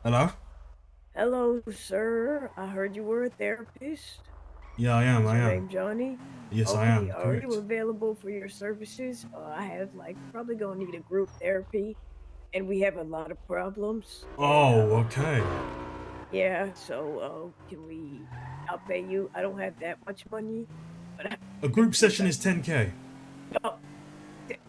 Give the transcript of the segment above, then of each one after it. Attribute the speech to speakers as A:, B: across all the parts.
A: Hello?
B: Hello, sir. I heard you were a therapist.
A: Yeah, I am,
B: Is
A: I
B: your
A: am.
B: name Johnny?
A: Yes, I
B: Okay,
A: am,
B: are you
A: correct.
B: available for your services? I have probably gonna need a group therapy, and we have a lot of problems. And
A: Oh, okay.
B: yeah, so can we? I'll pay you. I don't have that much money, but I
A: A
B: have
A: group
B: you
A: session
B: guys.
A: is 10K.
B: Oh, th-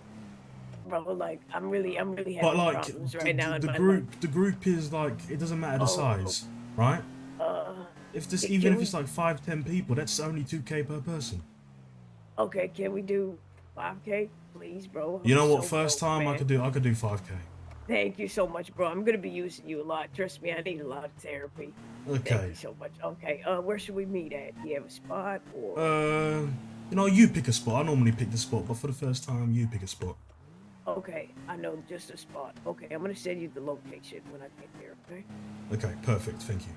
B: bro, I'm really
A: But
B: having
A: like
B: problems
A: the,
B: right
A: the,
B: now in
A: the
B: my life.
A: group the group is like it doesn't matter the
B: Oh,
A: size, right?
B: uh,
A: If this
B: can,
A: even
B: can
A: if it's
B: we?
A: like 5, 10 people, that's only 2K per person.
B: Okay, can we do 5K, please, bro?
A: You
B: I'm
A: know what?
B: so
A: First
B: broke,
A: time I
B: man.
A: could do 5K.
B: Thank you so much, bro. I'm gonna be using you a lot. Trust me, I need a lot of therapy. Thank
A: Okay.
B: you so much. Okay, where should we meet at? Do you have a spot or?
A: Uh you pick a spot. I normally pick the spot, but for the first time you pick a spot.
B: Okay, I know just a spot. Okay, I'm gonna send you the location when I get there. Okay.
A: Okay, perfect. Thank you.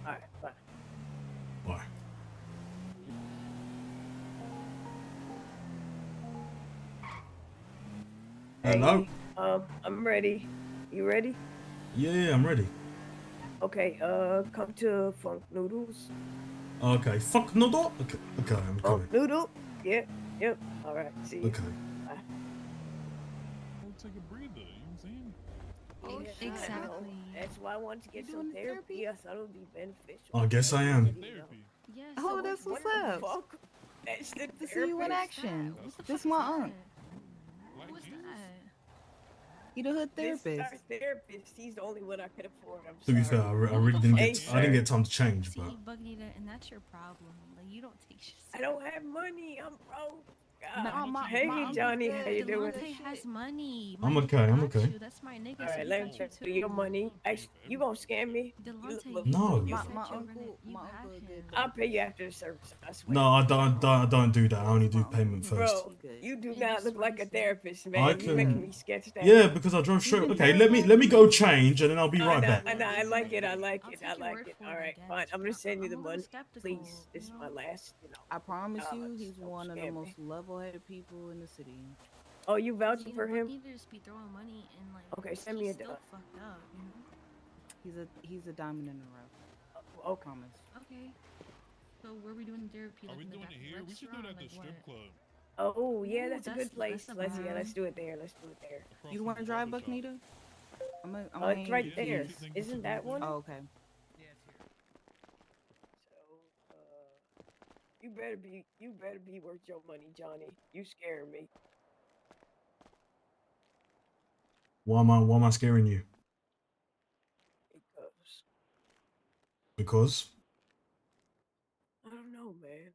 B: All right. Bye.
A: Bye. Hello?
B: Hey, I'm ready. You ready?
A: Yeah, I'm ready.
B: Okay. Come to Funk Noodles.
A: Okay. Fuck no door. Okay, okay, I'm
B: Funk
A: coming.
B: Noodle. Yep. Yep. All right. See you.
A: Okay.
B: Bye.
C: We'll take a breather, you know what I'm saying?
D: Oh
B: Yeah, I
D: shit.
B: know.
E: Exactly.
B: That's why I wanted to
D: You
B: get some
D: doing the
B: therapy.
D: therapy?
B: I thought it would be beneficial.
A: I guess I
B: Hey,
C: What's
A: am.
C: the
B: buddy,
C: therapy?
E: Yes.
D: Oh,
B: So
D: that's
B: what
D: what's
B: the
D: up.
B: fuck? That's the
D: Good to see you in
E: Who is
B: therapist?
E: that?
D: action.
E: What the
D: This
E: fuck is
D: my aunt.
E: that?
C: Black
E: Who is
C: Jesus?
E: that?
D: He the hood
B: This is our
D: therapist.
B: therapist. He's the only one I could afford. I'm
A: To be fair,
B: sorry.
A: I
E: Who
A: really
E: the
A: didn't
E: fuck
B: Hey,
A: get
E: is
A: I didn't
E: that?
B: sir.
A: get time to change, but
E: See, Bugnita, and that's your problem. Like you don't take shit
B: I
E: serious.
B: don't have money. I'm broke.
C: Why
D: Nah,
B: God.
C: don't you
D: my
B: Hey,
C: pay
D: uncle's
C: him?
B: Johnny. How
D: good.
B: you
D: He do
B: doing?
D: good
E: Delonte
D: shit.
E: has money. My
A: I'm
E: nigga
A: okay. I'm
E: got
A: okay.
E: you. That's my
B: All
E: nigga, so
B: right,
E: he
B: let me
E: got
C: Oh,
E: you
B: tell you your
E: too.
C: I
B: money.
C: thought pay
B: Actually,
C: for
B: you gonna
C: everybody
B: scam
C: shit.
B: me?
E: Delonte,
A: No.
E: you
D: My
E: said
D: my
E: you're gonna
D: uncle
E: you
D: my
E: have
D: uncle a good
E: him.
B: I'll pay you
D: therapist.
B: after the service. I swear.
A: No, I don't do that. I
D: Yes,
A: only
D: my
A: do
D: uncle
A: payment
D: he
A: first.
B: Bro,
D: he good.
B: you do
E: Hey, you
B: not look
E: swear
B: like
E: you
B: a
E: said?
B: therapist,
A: I
B: man. You
D: He
B: making
A: can
D: good.
B: me sketched
A: Yeah,
B: out.
A: because I drove
D: He
A: straight.
D: been
A: Okay,
D: doing
A: let
D: that.
A: me go change and then I'll be
B: I
A: right
B: know,
A: back.
B: I know. I like it. I like
E: I'll
B: it. I
E: take your
B: like
E: word
B: it.
E: for
B: All
E: it, I
B: right, fine.
E: guess.
B: I'm gonna
E: But
B: send you
E: I'm
B: the
E: a little
B: money.
E: skeptical.
B: Please,
E: You
B: this is my
E: know?
B: last.
D: I promise you,
B: Just
D: he's
B: don't
D: one of the
B: scam
D: most
B: me.
D: level-headed people in the city.
B: Oh, you
E: Cause
B: vouching
E: you know
B: for him?
E: Bugnita just be throwing money and like
B: Okay, send
E: he's
B: me a.
E: still fucked up. You know?
D: He's a diamond in the rough.
B: Okay.
D: Promise.
E: Okay. So where we doing therapy?
C: Are
E: Like
C: we
E: in the
C: doing
E: back
C: it
E: of the
C: here? We should do it
E: restaurant or
C: at the
E: like
C: strip
E: what?
C: club.
B: Oh, yeah,
E: Ooh,
B: that's a good
E: that's
B: place.
E: a
B: Yeah, let's
E: vibe.
B: do it there. Let's do it there.
C: Across
D: You
C: from
D: want
C: the
D: to drive,
C: barber shop.
D: Bucknita? I'm gonna
B: It's
D: hand you
B: right
D: the
C: Yeah,
B: there.
C: if you
D: keys.
C: think it's a
B: Isn't
C: good
B: that
C: one.
B: one?
D: Oh, okay.
B: So, you better be worth your money, Johnny. You scaring me.
A: Why am I scaring you?
B: Because
A: Because
B: I don't know, man.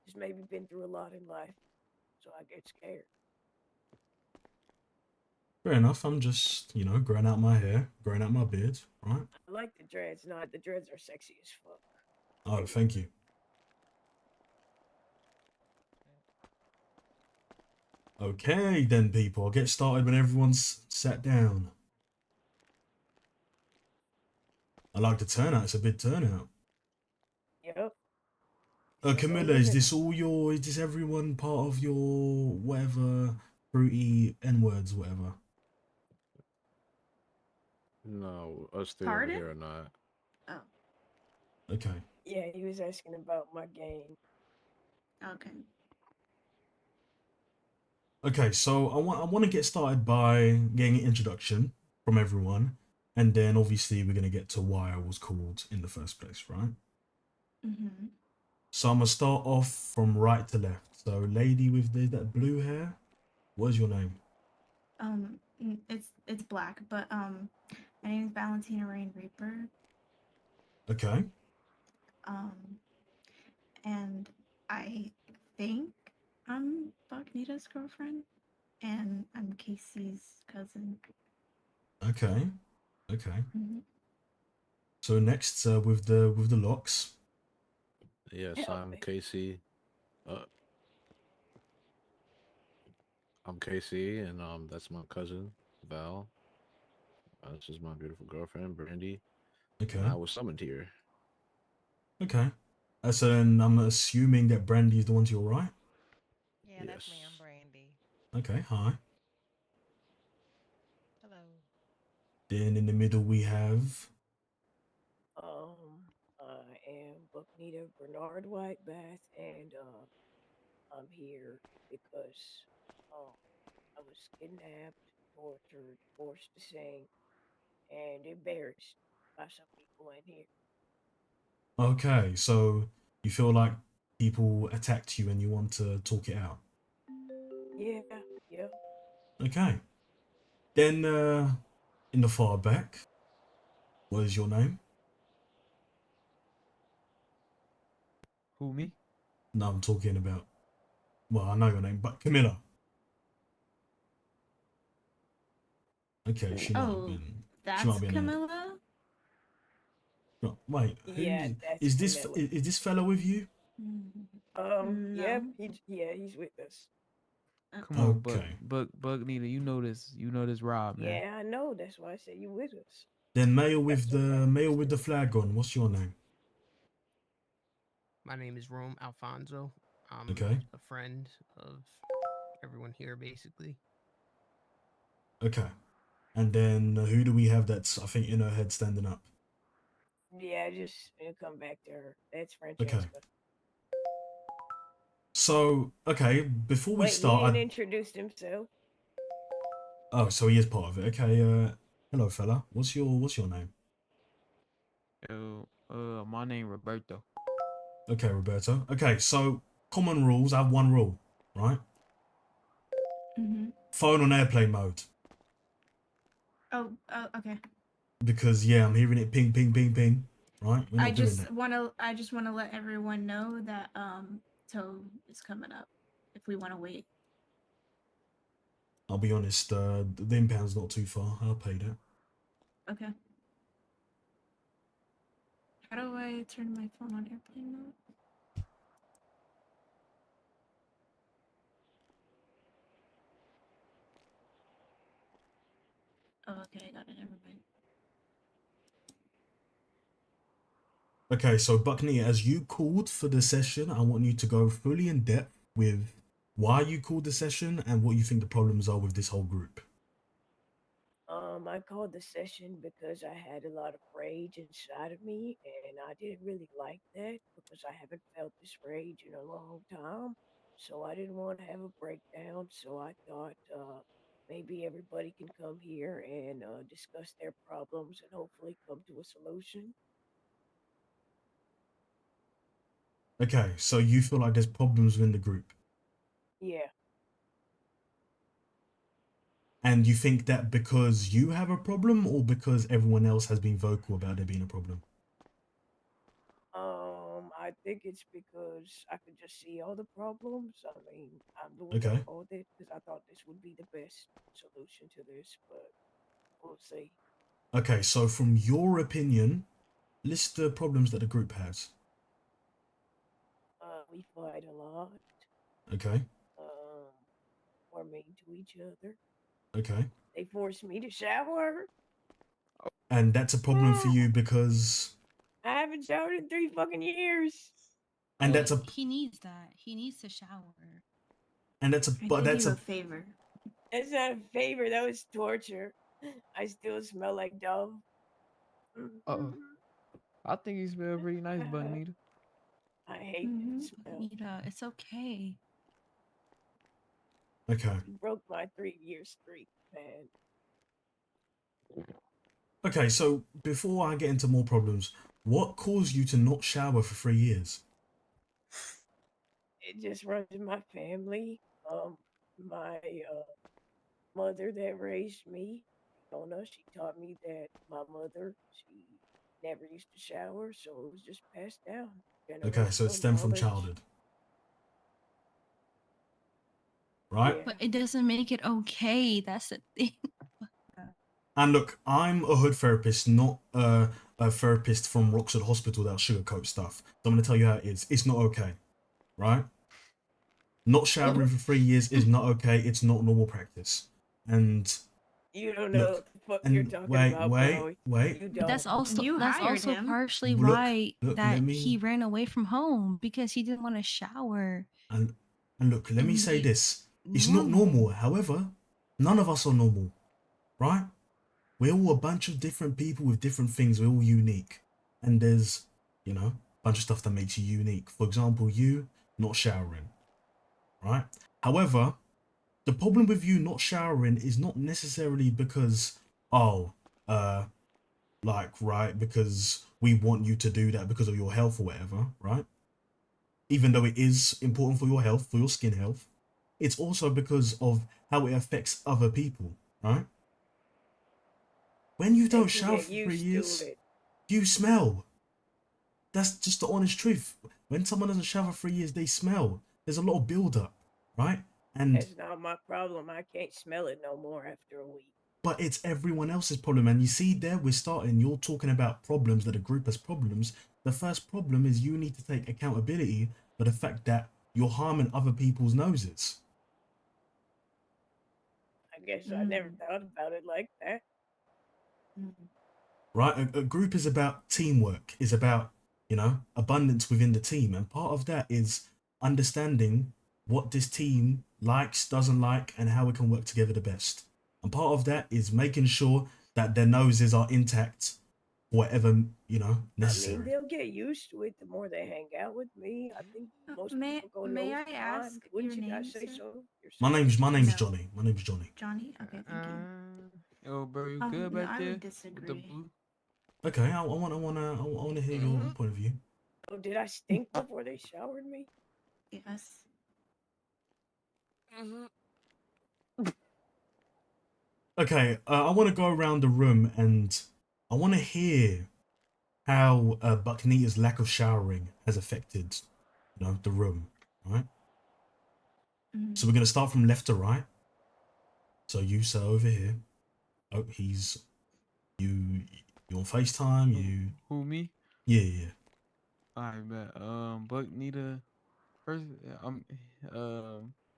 B: Just maybe been through a lot in life, so I get scared.
A: fair enough. I'm just growing out my hair, growing out my beard, right?
B: I like the dreads. No, the dreads are sexy as fuck.
A: Oh,
B: They
A: thank
B: really.
A: you. Okay, then people, I'll get started when everyone's sat down. I like the turnout. It's a big turnout.
B: Yep. No
A: Camilla, is
B: limit.
A: this all your? Is this everyone part of your whatever fruity N words, whatever?
F: No, us three over
E: Pardon?
F: here are not.
E: Oh,
A: Okay.
B: Yeah, he was asking about my game.
E: okay.
A: Okay, so I want to get started by getting an introduction from everyone, and then obviously we're gonna get to why I was called in the first place, right?
E: Mm-hmm.
A: So I'm gonna start off from right to left. So, lady with that blue hair, what is your name?
E: It's black, but my name is Valentina Rain Reaper.
A: Okay,
E: Um, and I think I'm Bugnita's girlfriend, and I'm Casey's cousin.
A: okay, okay.
E: Mm-hmm.
A: So next, with the locks.
F: Yes,
B: Help me.
F: Uh, I'm Casey, and that's my cousin Val. This is my beautiful girlfriend Brandy, and
A: Okay,
F: I was summoned here.
A: okay. So then I'm assuming that Brandy is the one to your right.
G: Yeah, that's me. I'm
F: Yes.
G: Brandy.
A: Okay, hi.
G: Hello.
A: Then in the middle we have.
B: I am Bucknita Bernard Whitebath, and I'm here because I was kidnapped, tortured, forced to sing, and embarrassed by some people in here.
A: Okay, so you feel like people attacked you and you want to talk it out.
B: Yeah, yeah.
A: Okay. Then in the far back, what is your name?
H: Who me?
A: No, I'm talking about. Well, I know your name, but Camilla. Okay, she might have
E: Oh,
A: been. She might
E: that's
A: be an ad.
E: Camilla?
A: No, wait,
B: Yeah,
A: who's
B: that's
A: is this?
B: Camilla.
A: Is this fella with you?
B: Yep,
E: No.
B: he's with us.
H: Come on,
A: Okay.
H: Bug Nita, you know this Rob, man.
B: Yeah, I know. That's why I said you with us.
A: Then
B: That's what I
A: male with the
B: said.
A: flag on. What's your name?
I: My name is Rome Alfonso. I'm
A: Okay.
I: a friend of everyone here, basically.
A: Okay. And then who do we have that's I think in her head standing up?
B: Yeah, just come back to her. That's
A: Okay.
B: Francesca.
A: So okay, before we
B: Wait, he
A: start,
B: didn't introduce himself.
A: oh, so he is part of it. Okay. Hello, fella. What's your name?
H: My name Roberto.
A: Okay, Roberto. Okay, so common rules. I have one rule, right?
E: Mm-hmm.
A: Phone on airplane mode.
E: Oh, okay.
A: Because yeah, I'm hearing it ping, ping, ping, ping. Right? We're not doing that.
E: I just wanna let everyone know that Toe is coming up if we wanna wait.
A: I'll be honest. The impound's not too far. I'll pay that.
E: Okay. How do I turn my phone on airplane mode? Oh, okay, I got it. Never mind.
A: Okay, so Buckney, as you called for the session, I want you to go fully in depth with why you called the session and what you think the problems are with this whole group.
B: I called the session because I had a lot of rage inside of me, and I didn't really like that because I haven't felt this rage in a long time. So I didn't want to have a breakdown. So I thought maybe everybody can come here and discuss their problems and hopefully come to a solution.
A: Okay, so you feel like there's problems within the group.
B: Yeah.
A: And you think that because you have a problem or because everyone else has been vocal about there being a problem?
B: I think it's because I could just see all the problems. I mean, I'm the one that
A: Okay.
B: called it because I thought this would be the best solution to this, but we'll see.
A: Okay, so from your opinion, list the problems that the group has.
B: We fight a lot.
A: Okay.
B: Um, we're mean to each other.
A: Okay.
B: They force me to shower.
A: And that's a problem for you because
B: I haven't showered in 3 fucking years.
A: and that's a
J: He needs that. He needs to shower.
A: and that's a
E: I
A: but
E: did
A: that's
E: you
A: a
E: a favor.
B: That's not a favor. That was torture. I still smell like Dove.
H: I think you smell pretty nice, Bug Nita.
B: I hate that smell.
J: Nita, it's okay.
A: okay.
B: You broke my 3 year streak, man.
A: Okay, so before I get into more problems, what caused you to not shower for 3 years?
B: It just runs in my family. My mother that raised me, Fiona, she taught me that my mother, she never used to shower, so it was just passed down.
A: Okay, so it
B: Generational
A: stemmed from
B: knowledge.
A: childhood. Right?
B: Yeah.
J: But it doesn't make it okay. That's the thing.
A: And look, I'm a hood therapist, not a therapist from Roxford Hospital that sugarcoat stuff. So I'm going to tell you how it is. It's not okay, right? Not showering for 3 years is not okay. It's not normal practice. And
B: You don't know
A: look,
B: what the fuck you're
A: and
B: talking
A: wait,
B: about,
A: wait,
B: bro.
A: wait.
B: You
J: But
B: don't.
J: that's also
E: You hired him.
J: partially
A: Look,
J: why
A: look,
J: that
A: let me-
J: he ran away from home because he didn't want to shower.
A: And look, let me
J: And
A: say
J: be
A: this. It's not normal. However, none of us are normal, right? We're all a bunch of different people with different things. We're all unique. And there's, you know, a bunch of stuff that makes you unique. For example, you not showering, right? However, the problem with you not showering is not necessarily because, oh, right, because we want you to do that because of your health or whatever, right? Even though it is important for your health, for your skin health, it's also because of how it affects other people, right? When you
B: They
A: don't
B: can
A: shower
B: get
A: for 3
B: used to
A: years,
B: it.
A: you smell. That's just the honest truth. When someone doesn't shower for 3 years, they smell. There's a lot of build-up, right? And
B: That's not my problem. I can't smell it no more after a week.
A: but it's everyone else's problem. And you see there, we're starting, you're talking about problems, that a group has problems. The first problem is you need to take accountability for the fact that you're harming other people's noses.
B: I guess I never thought about it like that.
A: Right? A group is about teamwork, is about, you know, abundance within the team. And part of that is understanding what this team likes, doesn't like, and how we can work together the best. And part of that is making sure that their noses are intact, whatever, you know,
B: I mean,
A: necessary.
B: they'll get used to it the more they hang out with me. I think most people go
E: May
B: nose
E: I ask
B: blind. Wouldn't
E: your
B: you
E: name,
B: guys say
E: sir?
B: so
A: My
B: yourself?
A: name's
E: No.
A: Johnny. My name's Johnny.
E: Johnny? Okay, thank you.
H: Yo, bro, you good
E: No,
H: back
E: I
H: there?
E: would
H: With the
E: disagree.
H: blue?
A: Okay, I wanna hear your point of view.
B: Oh, did I stink before they showered me?
E: Yes.
A: Okay, I want to go around the room and I want to hear how Bucknita's lack of showering has affected, you know, the room, right? So we're gonna start from left to right. So you, sir, over here. Oh, he's you. You on FaceTime? You?
H: Who, me?
A: Yeah.
H: Alright, bet. Buck need a first.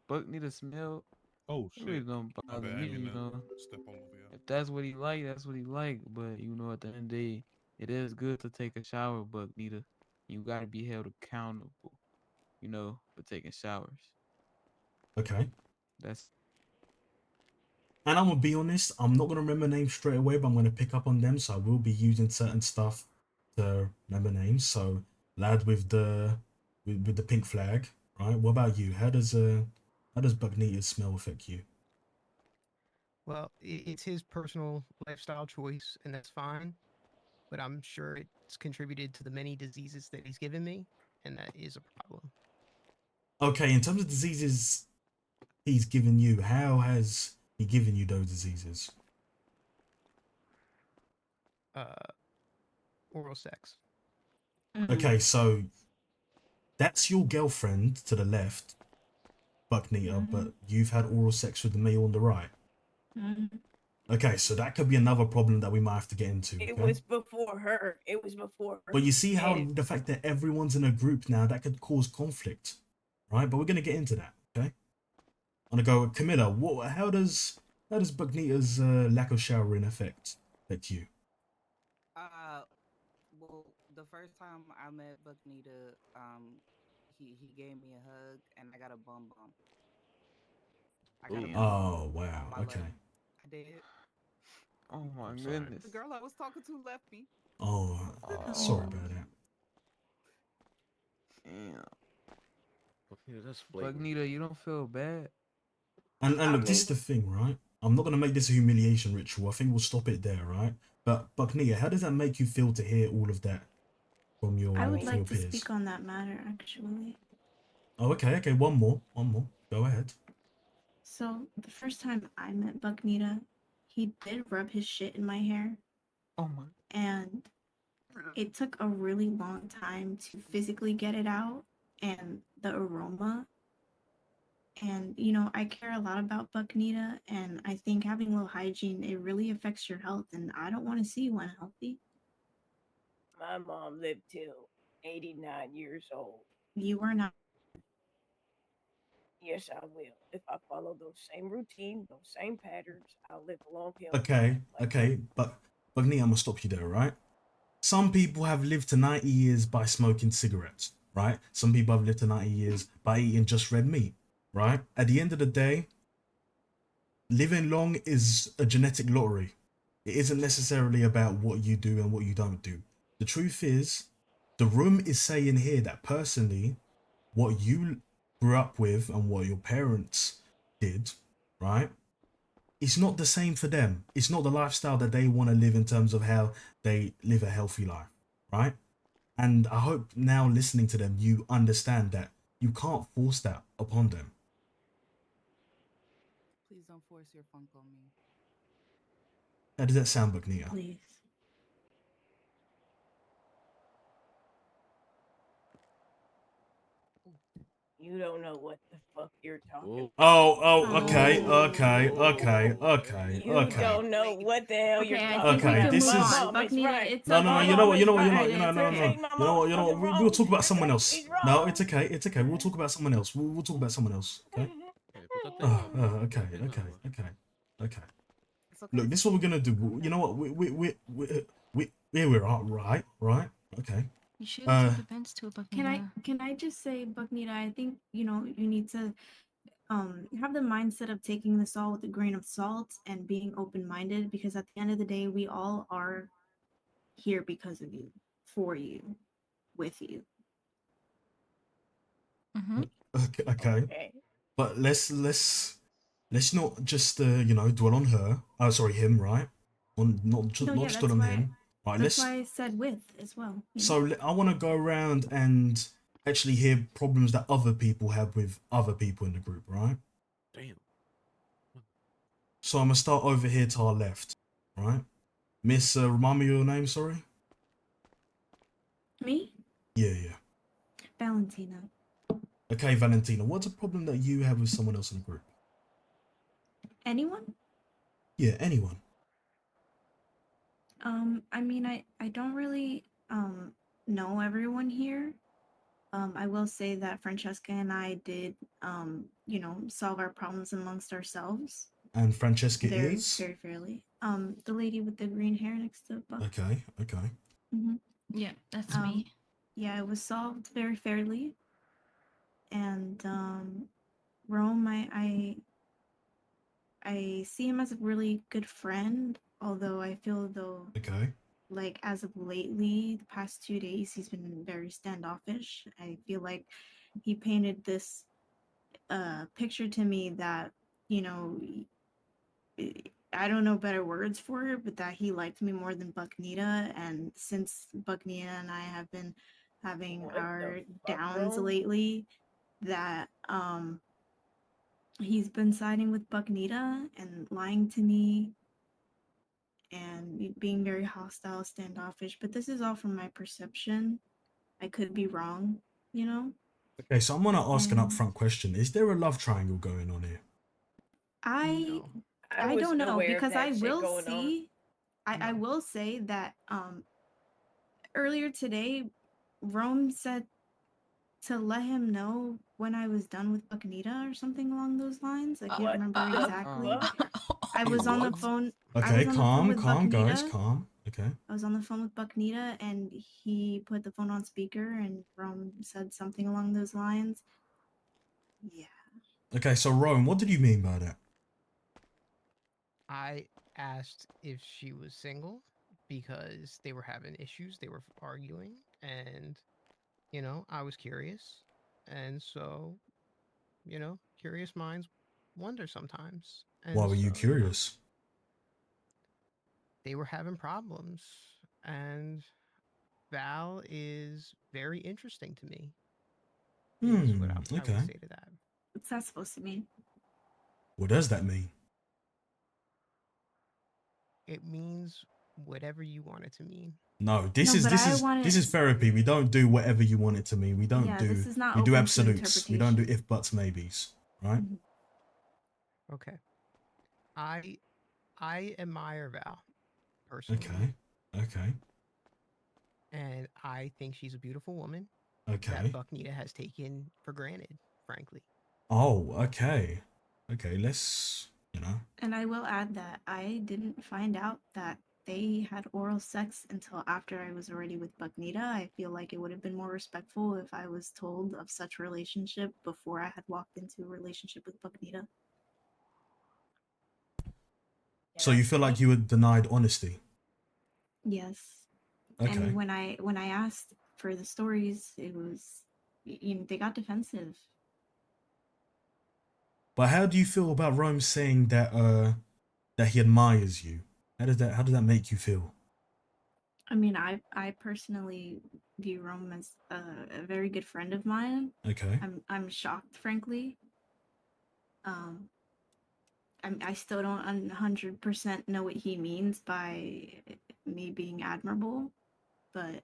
H: Buck need a smell.
C: Oh
H: It really
C: shit.
H: don't
C: My
H: bother
C: bad. I
H: me,
C: didn't mean
H: you
C: to
H: know.
C: step all over you.
H: If that's what he like, that's what he like. But you know, at the end of the day, it is good to take a shower, Buck Nita. You gotta be held accountable, you know, for taking showers.
A: Okay.
H: That's
A: And I'm gonna be honest, I'm not gonna remember names straight away, but I'm gonna pick up on them. So I will be using certain stuff to remember names. So lad with the pink flag, right? What about you? How does Bugnita's smell affect you?
I: Well, it's his personal lifestyle choice, and that's fine. But I'm sure it's contributed to the many diseases that he's given me, and that is a problem.
A: Okay, in terms of diseases he's given you, how has he given you those diseases?
I: Uh, Oral sex.
A: Okay, so that's your girlfriend to the left, Bucknita, but you've had oral sex with the male on the right. Okay, so that could be another problem that we might have to get into.
B: It
A: Okay?
B: was before her. It was before her.
A: But you see how
B: And
A: the fact that everyone's in a group now, that could cause conflict, right? But we're gonna get into that. Okay? I'm gonna go with Camilla. How does Bucknita's lack of showering affect you?
D: Well, the first time I met Bucknita, he gave me a hug and I got a bum bump. I got a
H: damn.
D: bum bump
A: Oh wow.
D: on my
A: Okay.
D: leg. I did.
H: Oh my
F: I'm sorry.
H: goodness.
D: The girl I was talking to left me.
A: Oh, sorry
H: Oh,
A: about that.
H: damn.
F: Okay, that's
H: Buck
F: flagrant.
H: Nita, you don't feel bad?
A: And
B: I
A: look, this
B: mean,
A: is the thing, right? I'm not gonna make this a humiliation ritual. I think we'll stop it there, right? But Bucknia, how does that make you feel to hear all of that from
E: I would
A: your
E: like to
A: peers?
E: speak on that matter, actually.
A: Oh, okay. One more. Go ahead.
E: So, the first time I met Bucknita, he did rub his shit in my hair.
H: Oh my.
E: And it took a really long time to physically get it out and the aroma. And, you know, I care a lot about Bucknita, and I think having low hygiene, it really affects your health, and I don't want to see you unhealthy.
B: my mom lived till 89 years old.
E: You are not.
B: Yes, I will. If I follow those same routine, those same patterns, I'll live a long, healthy life like her.
A: But Bucknia, I'm gonna stop you there, right? Some people have lived to 90 years by smoking cigarettes, right? Some people have lived to 90 years by eating just red meat, right? At the end of the day, living long is a genetic lottery. It isn't necessarily about what you do and what you don't do. The truth is, the room is saying here that personally, what you grew up with and what your parents did, right? It's not the same for them. It's not the lifestyle that they want to live in terms of how they live a healthy life, right? And I hope now listening to them, you understand that you can't force that upon them.
D: Please don't force your funk on me.
A: How does that sound, Bucknia?
E: Please.
B: You don't know what the fuck you're talking
F: Whoa.
A: Okay,
B: You
A: okay.
B: don't know what the hell you're
E: Okay, I
B: talking
E: think we
A: Okay,
B: about.
E: can
A: this
E: move
B: My
A: is
E: on.
B: mom is
E: Bucknita,
B: right.
E: it's
A: no,
E: okay.
A: no, no.
B: My
A: You know
B: mom
A: what?
B: is
E: Alright,
B: right.
E: it's
A: No,
E: okay.
A: no.
B: My
A: You know
B: mom's
A: what?
B: fucking
A: We'll
B: wrong.
A: talk about someone
B: Okay?
A: else.
B: She's
A: No,
B: wrong.
A: it's okay. It's okay. We'll talk about someone else. We'll talk about someone else. Okay.
F: Hey, put that thing down.
A: Okay.
F: Thing down,
A: Okay.
F: bro.
A: Okay.
D: It's okay.
A: Look, this is what we're gonna do.
D: Calm
A: You know
D: down.
A: what? We here we are. Right. Okay.
J: You shouldn't
A: Uh,
J: take offense to it, Bucknita.
E: Can I just say, Bucknita, I think, you know, you need to have the mindset of taking this all with a grain of salt and being open-minded, because at the end of the day, we all are here because of you, for you, with you.
J: Mm-hmm.
A: okay.
B: Okay.
A: But let's not just dwell on her. Oh, sorry, him. Right. On
E: No,
A: not
E: yeah,
A: just dwell on him. Right.
E: that's why I said with as well. You know?
A: So I want to go around and actually hear problems that other people have with other people in the group. Right.
F: Damn.
A: So I'm gonna start over here to our left. Right. Miss, remind me of your name. Sorry.
E: Me?
A: Yeah.
E: Valentina.
A: Okay, Valentina. What's a problem that you have with someone else in the group?
E: Anyone?
A: Yeah, anyone.
E: I mean, I don't really know everyone here. I will say that Francesca and I did you know, solve our problems amongst ourselves
A: And Francesca
E: very
A: is.
E: very fairly. The lady with the green hair next to Buck.
A: Okay.
E: Mm-hmm.
J: Yeah, that's me.
E: Yeah, it was solved very fairly. And Rome, I see him as a really good friend, although I feel though
A: Okay.
E: like as of lately, the past 2 days, he's been very standoffish. I feel like he painted this picture to me that, you know, I don't know better words for it, but that he liked me more than Bucknita. And since Bucknita and I have been having
B: What
E: our
B: the fuck,
E: downs
B: bro?
E: lately, that he's been siding with Bucknita and lying to me and being very hostile, standoffish. But this is all from my perception. I could be wrong, you know?
A: Okay. So I'm gonna ask an
E: And
A: upfront question. Is there a love triangle going on here?
E: I
I: No.
E: I don't
B: wasn't
E: know,
B: aware of
E: because I
B: that shit
E: will
B: going on.
E: see I
I: No.
E: will say that earlier today Rome said to let him know when I was done with Bucknita or something along those lines. I can't
B: What
E: remember
B: the
E: exactly.
B: fuck?
E: I
F: You
E: was on the
F: what?
E: phone I
A: Okay.
E: was on the phone
A: Calm,
E: with
A: guys.
E: Bucknita.
A: Calm. Okay.
E: I was on the phone with Bucknita and he put the phone on speaker and Rome said something along those lines. Yeah.
A: Okay. So Rome, what did you mean by that?
I: I asked if she was single because they were having issues, they were arguing, and you know, I was curious. And so, you know, curious minds wonder sometimes.
A: Why
I: And
A: were you
I: so, you know,
A: curious?
I: they were having problems. And Val is very interesting to me, is what I would
A: Okay.
I: say to that.
E: What's that supposed to mean?
A: What does that mean?
I: It means whatever you want it to mean.
A: No,
E: No, but I want
A: this
E: it.
A: is therapy. We don't do whatever you want it to mean.
E: Yeah, this is not
A: We do
E: open to
A: absolutes. We don't do
E: interpretation.
A: if buts maybes, right?
E: Mhm.
I: Okay. I I admire Val personally,
A: Okay. Okay.
I: and I think she's a beautiful woman that
A: Okay.
I: Bucknita has taken for granted, frankly.
A: Oh, okay. Okay,
E: And I will add that I didn't find out that they had oral sex until after I was already with Bucknita. I feel like it would have been more respectful if I was told of such relationship before I had walked into a relationship with Bucknita.
A: So you feel like you were denied honesty?
E: Yes.
A: Okay.
E: And when I asked for the stories, it was they got defensive.
A: But how do you feel about Rome saying that he admires you? How does that make you feel?
E: I mean, I personally view Rome as a very good friend of mine.
A: Okay.
E: I'm shocked, frankly. I still don't 100% know what he means by me being admirable, but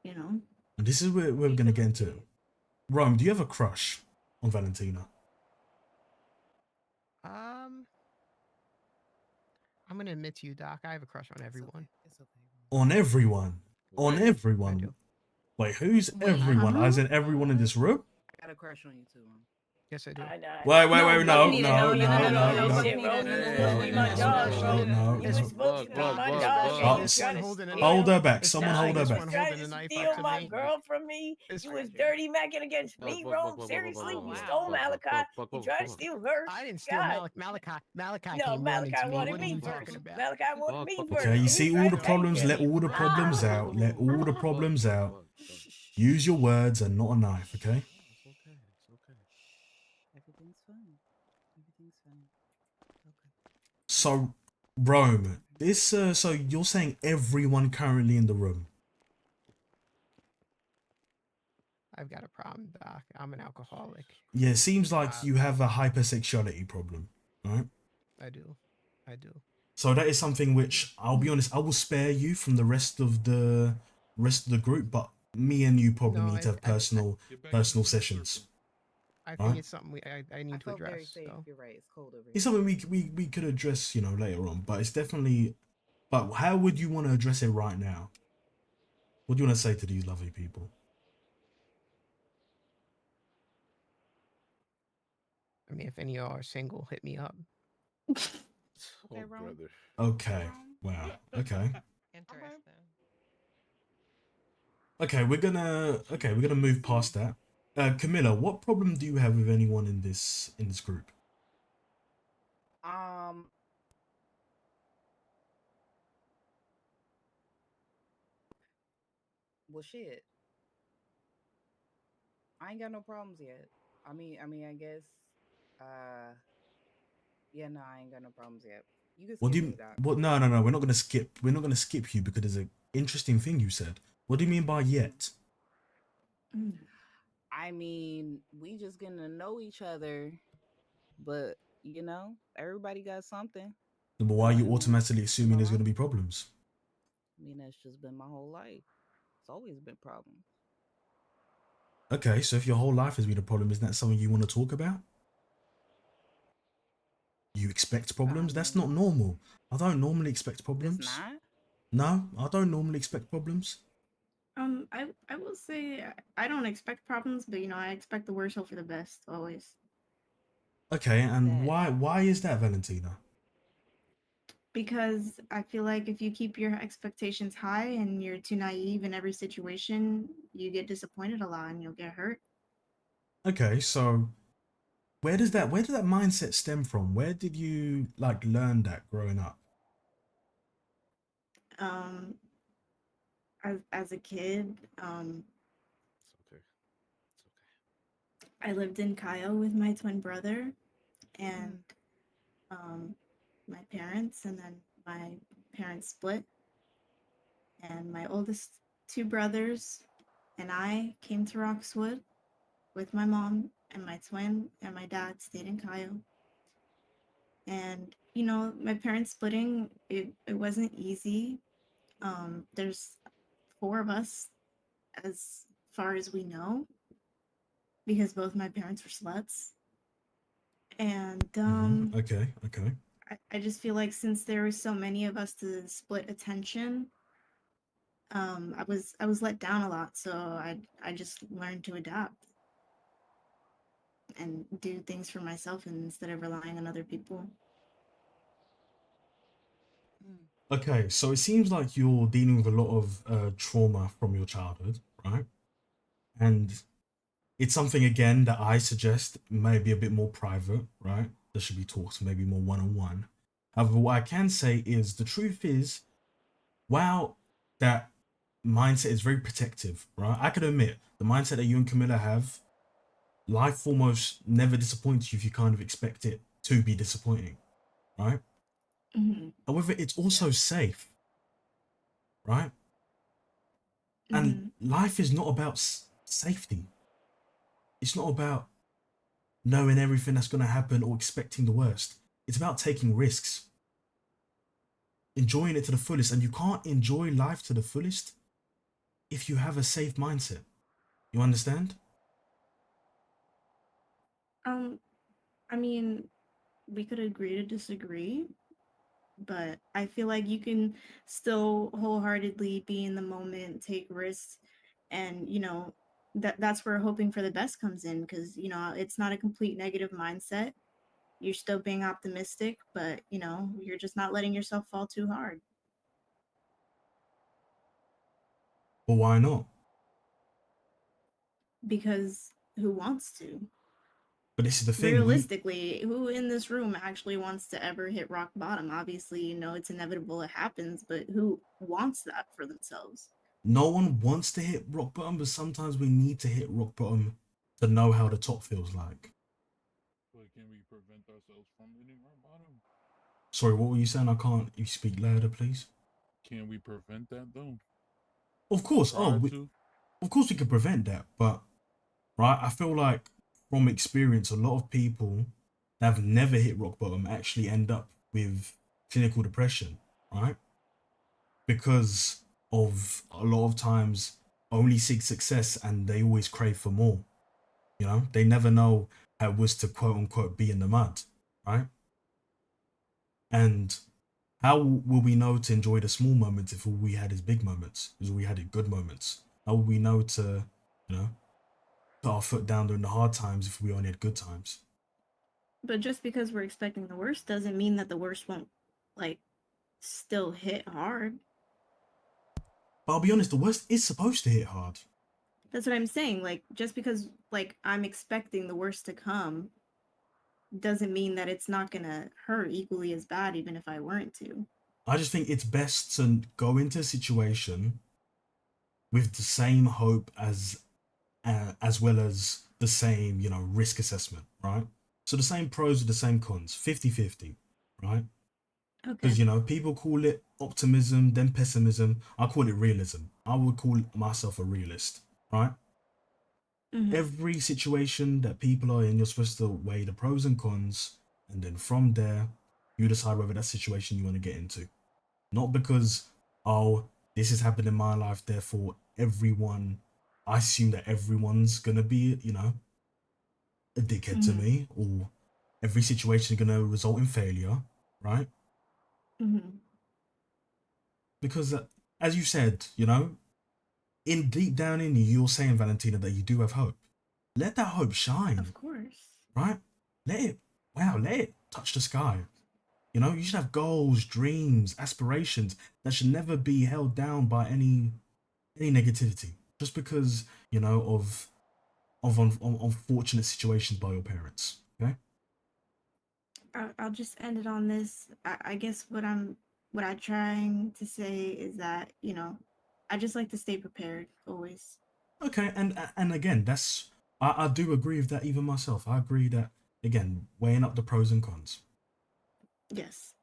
E: you know.
A: And this is where we're gonna get into. Rome, do you have a crush on Valentina?
I: Um, I'm gonna admit to you, Doc. I have a crush on everyone.
D: It's okay.
A: On everyone? On
I: I
A: everyone?
I: do.
A: Wait, who's
B: Wait,
A: everyone?
E: huh?
A: As in everyone in this room?
D: I got a crush on you too, Mom.
I: Yes, I do.
A: Wait,
E: No,
A: no,
E: Bucknita,
A: no,
E: no.
B: Listen, Rome, you was supposed to be my dog, bro. You was supposed to be my dog, and you trying to
A: Hold her back.
I: It's
A: Someone
I: not
A: hold
I: like
A: her
I: this
A: back.
I: one
B: trying
I: holding
B: to
I: a knife
B: steal
I: up to
B: my
I: me.
B: girl from me.
I: It's
B: You was dirty macking against me, Rome. Seriously, you stole Malachi. You tried to steal her.
I: I didn't steal
B: God.
I: Malachi
B: No,
I: came running
B: Malachi
I: to me.
B: wanted
I: What are
B: me
I: you
B: first.
I: talking about?
B: Malachi wanted me first,
A: Okay, you
B: and
A: see
B: he
A: all
B: tried
A: the
B: to take
A: problems.
B: care
A: Let
B: of me.
A: all the problems out. Let all the problems out. Use your words and not a knife, okay?
F: It's okay. It's okay.
D: Everything's fine. Everything's fine. Okay.
A: So, Rome, this so you're saying everyone currently in the room?
I: I've got a problem, Doc. I'm an alcoholic.
A: Yeah, it seems like you have a hypersexuality problem, right?
I: I do.
A: So that is something which I'll be honest, I will spare you from the rest of the group, but me and you probably
I: No,
A: need to have personal sessions,
I: I think
A: right?
I: it's something I need to
D: felt very
I: address.
D: safe.
I: So.
D: You're right. It's cold over here.
A: It's something we could address, later on, but it's definitely. But how would you want to address it right now? What do you want to say to these lovely people?
I: I mean, if any of y'all are single, hit me up.
D: Okay, Rome.
F: brother.
A: Okay. Wow. Okay.
G: Interesting.
A: Okay, we're gonna move past that. Camilla, what problem do you have with anyone in this group?
D: Well, shit. I ain't got no problems yet. I guess. Uh, yeah, no, I ain't got no problems yet. You can
A: What do
D: skip
A: you
D: me, Doc.
A: what no, we're not gonna skip you because there's an interesting thing you said. What do you mean by yet?
D: I mean, we just getting to know each other, but everybody got something.
A: But why are you
D: Going on.
A: automatically assuming there's gonna be problems?
D: I mean, that's just been my whole life. It's always been problems.
A: Okay, so if your whole life has been a problem, isn't that something you want to talk about? You expect problems? That's not normal. I don't normally expect problems.
D: It's not?
A: No, I don't normally expect problems.
E: I will say I don't expect problems, but I expect the worst, hope for the best always.
A: Okay, and why is that, Valentina?
E: Because I feel like if you keep your expectations high and you're too naive in every situation, you get disappointed a lot and you'll get hurt.
A: Okay, so where did that mindset stem from? Where did you learn that growing up?
E: Um, as a kid,
F: It's okay.
E: I lived in Cayo with my twin brother and my parents, and then my parents split, and my oldest two brothers and I came to Roxwood with my mom, and my twin and my dad stayed in Cayo. And my parents splitting, it wasn't easy. There's four of us as far as we know, because both my parents were sluts. And
A: Okay.
E: I just feel like since there were so many of us to split attention, I was let down a lot, so I just learned to adapt and do things for myself instead of relying on other people.
A: Okay, so it seems like you're dealing with a lot of trauma from your childhood, right? And it's something again that I suggest may be a bit more private, right? That should be talked maybe more one-on-one. However, what I can say is the truth is, while that mindset is very protective, right? I can admit the mindset that you and Camilla have, life almost never disappoints you if you kind of expect it to be disappointing, right?
E: Mm-hmm.
A: However, it's also
D: Yeah.
A: safe, right? And
E: Mm-hmm.
A: life is not about safety. It's not about knowing everything that's going to happen or expecting the worst. It's about taking risks, enjoying it to the fullest. And you can't enjoy life to the fullest if you have a safe mindset. You understand?
E: Um, I mean, we could agree to disagree, but I feel like you can still wholeheartedly be in the moment, take risks, and that's where hoping for the best comes in because it's not a complete negative mindset. You're still being optimistic, but you're just not letting yourself fall too hard
A: But why not?
E: because who wants to?
A: But this is the thing.
E: Realistically, who in this room actually wants to ever hit rock bottom? Obviously, it's inevitable, it happens, but who wants that for themselves?
A: No one wants to hit rock bottom, but sometimes we need to hit rock bottom to know how the top feels like.
C: But can we prevent ourselves from hitting our bottom?
A: Sorry, what were you saying? I can't. You speak louder, please.
C: Can we prevent that though?
A: Of
C: Or
A: course.
C: try to?
A: Of course we could prevent that, but right, I feel like from experience, a lot of people that have never hit rock bottom actually end up with clinical depression, right? Because of a lot of times only seek success and they always crave for more. They never know how it was to quote unquote be in the mud, right? And how will we know to enjoy the small moments if all we had is big moments, if all we had is good moments? How will we know to, you know, put our foot down during the hard times if we only had good times?
E: But just because we're expecting the worst doesn't mean that the worst won't like still hit hard.
A: But I'll be honest, the worst is supposed to hit hard.
E: That's what I'm saying. Like just because I'm expecting the worst to come doesn't mean that it's not gonna hurt equally as bad even if I weren't to.
A: I just think it's best to go into a situation with the same hope as well as the same, risk assessment, right? So the same pros with the same cons, 50-50, right?
E: Okay.
A: Because, people call it optimism, then pessimism. I call it realism. I would call myself a realist, right?
E: Mm-hmm.
A: Every situation that people are in, you're supposed to weigh the pros and cons, and then from there, you decide whether that situation you want to get into. Not because, oh, this has happened in my life, therefore everyone, I assume that everyone's gonna be, a dickhead to
E: Mm-hmm.
A: me, or every situation is gonna result in failure, right?
E: Mm-hmm.
A: Because, as you said, in deep down in you, you're saying, Valentina, that you do have hope. Let that hope
E: Of
A: shine,
E: course.
A: right? Let it, wow, let it touch the sky. You should have goals, dreams, aspirations that should never be held down by any negativity just because of unfortunate situations by your parents. Okay.
E: I'll just end it on this. I guess what I'm trying to say is that I just like to stay prepared always.
A: Okay. And again, I do agree with that even myself. I agree that again, weighing up the pros and cons.
E: Yes.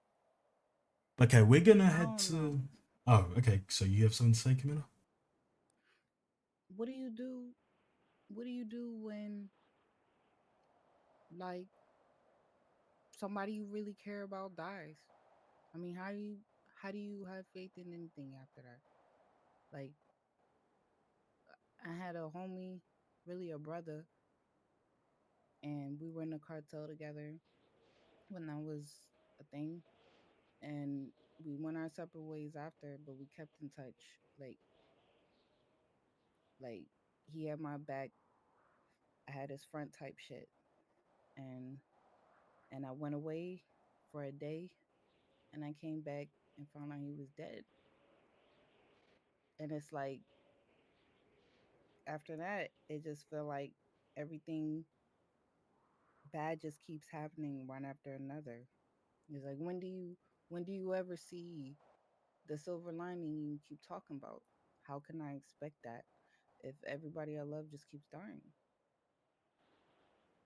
A: Okay, we're gonna
D: I
A: head
D: don't know.
A: to. Oh, okay. So you have something to say, Camilla?
D: What do you do? What do you do when like somebody you really care about dies? I mean, how do you have faith in anything after that? Like I had a homie, really a brother, and we were in a cartel together when that was a thing, and we went our separate ways after, but we kept in touch. Like he had my back, I had his front type shit, and I went away for a day, and I came back and found out he was dead. And it's like after that, it just felt like everything bad just keeps happening one after another. It's like when do you ever see the silver lining you keep talking about? How can I expect that if everybody I love just keeps dying?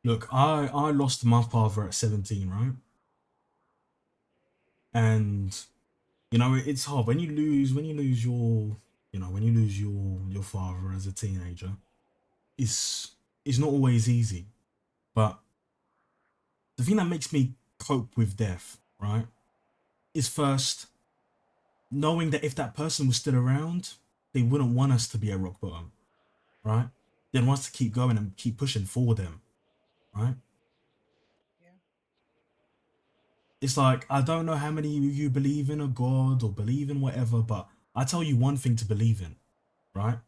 A: Look, I lost my father at 17, right? And it's hard when you lose your when you lose your father as a teenager. It's not always easy, but the thing that makes me cope with death, right, is first knowing that if that person was still around, they wouldn't want us to be at rock bottom, right? They'd want us to keep going and keep pushing for them, right?
D: Yeah.
A: It's like, I don't know how many of you believe in a god or believe in whatever, but I tell you one thing to believe in, right?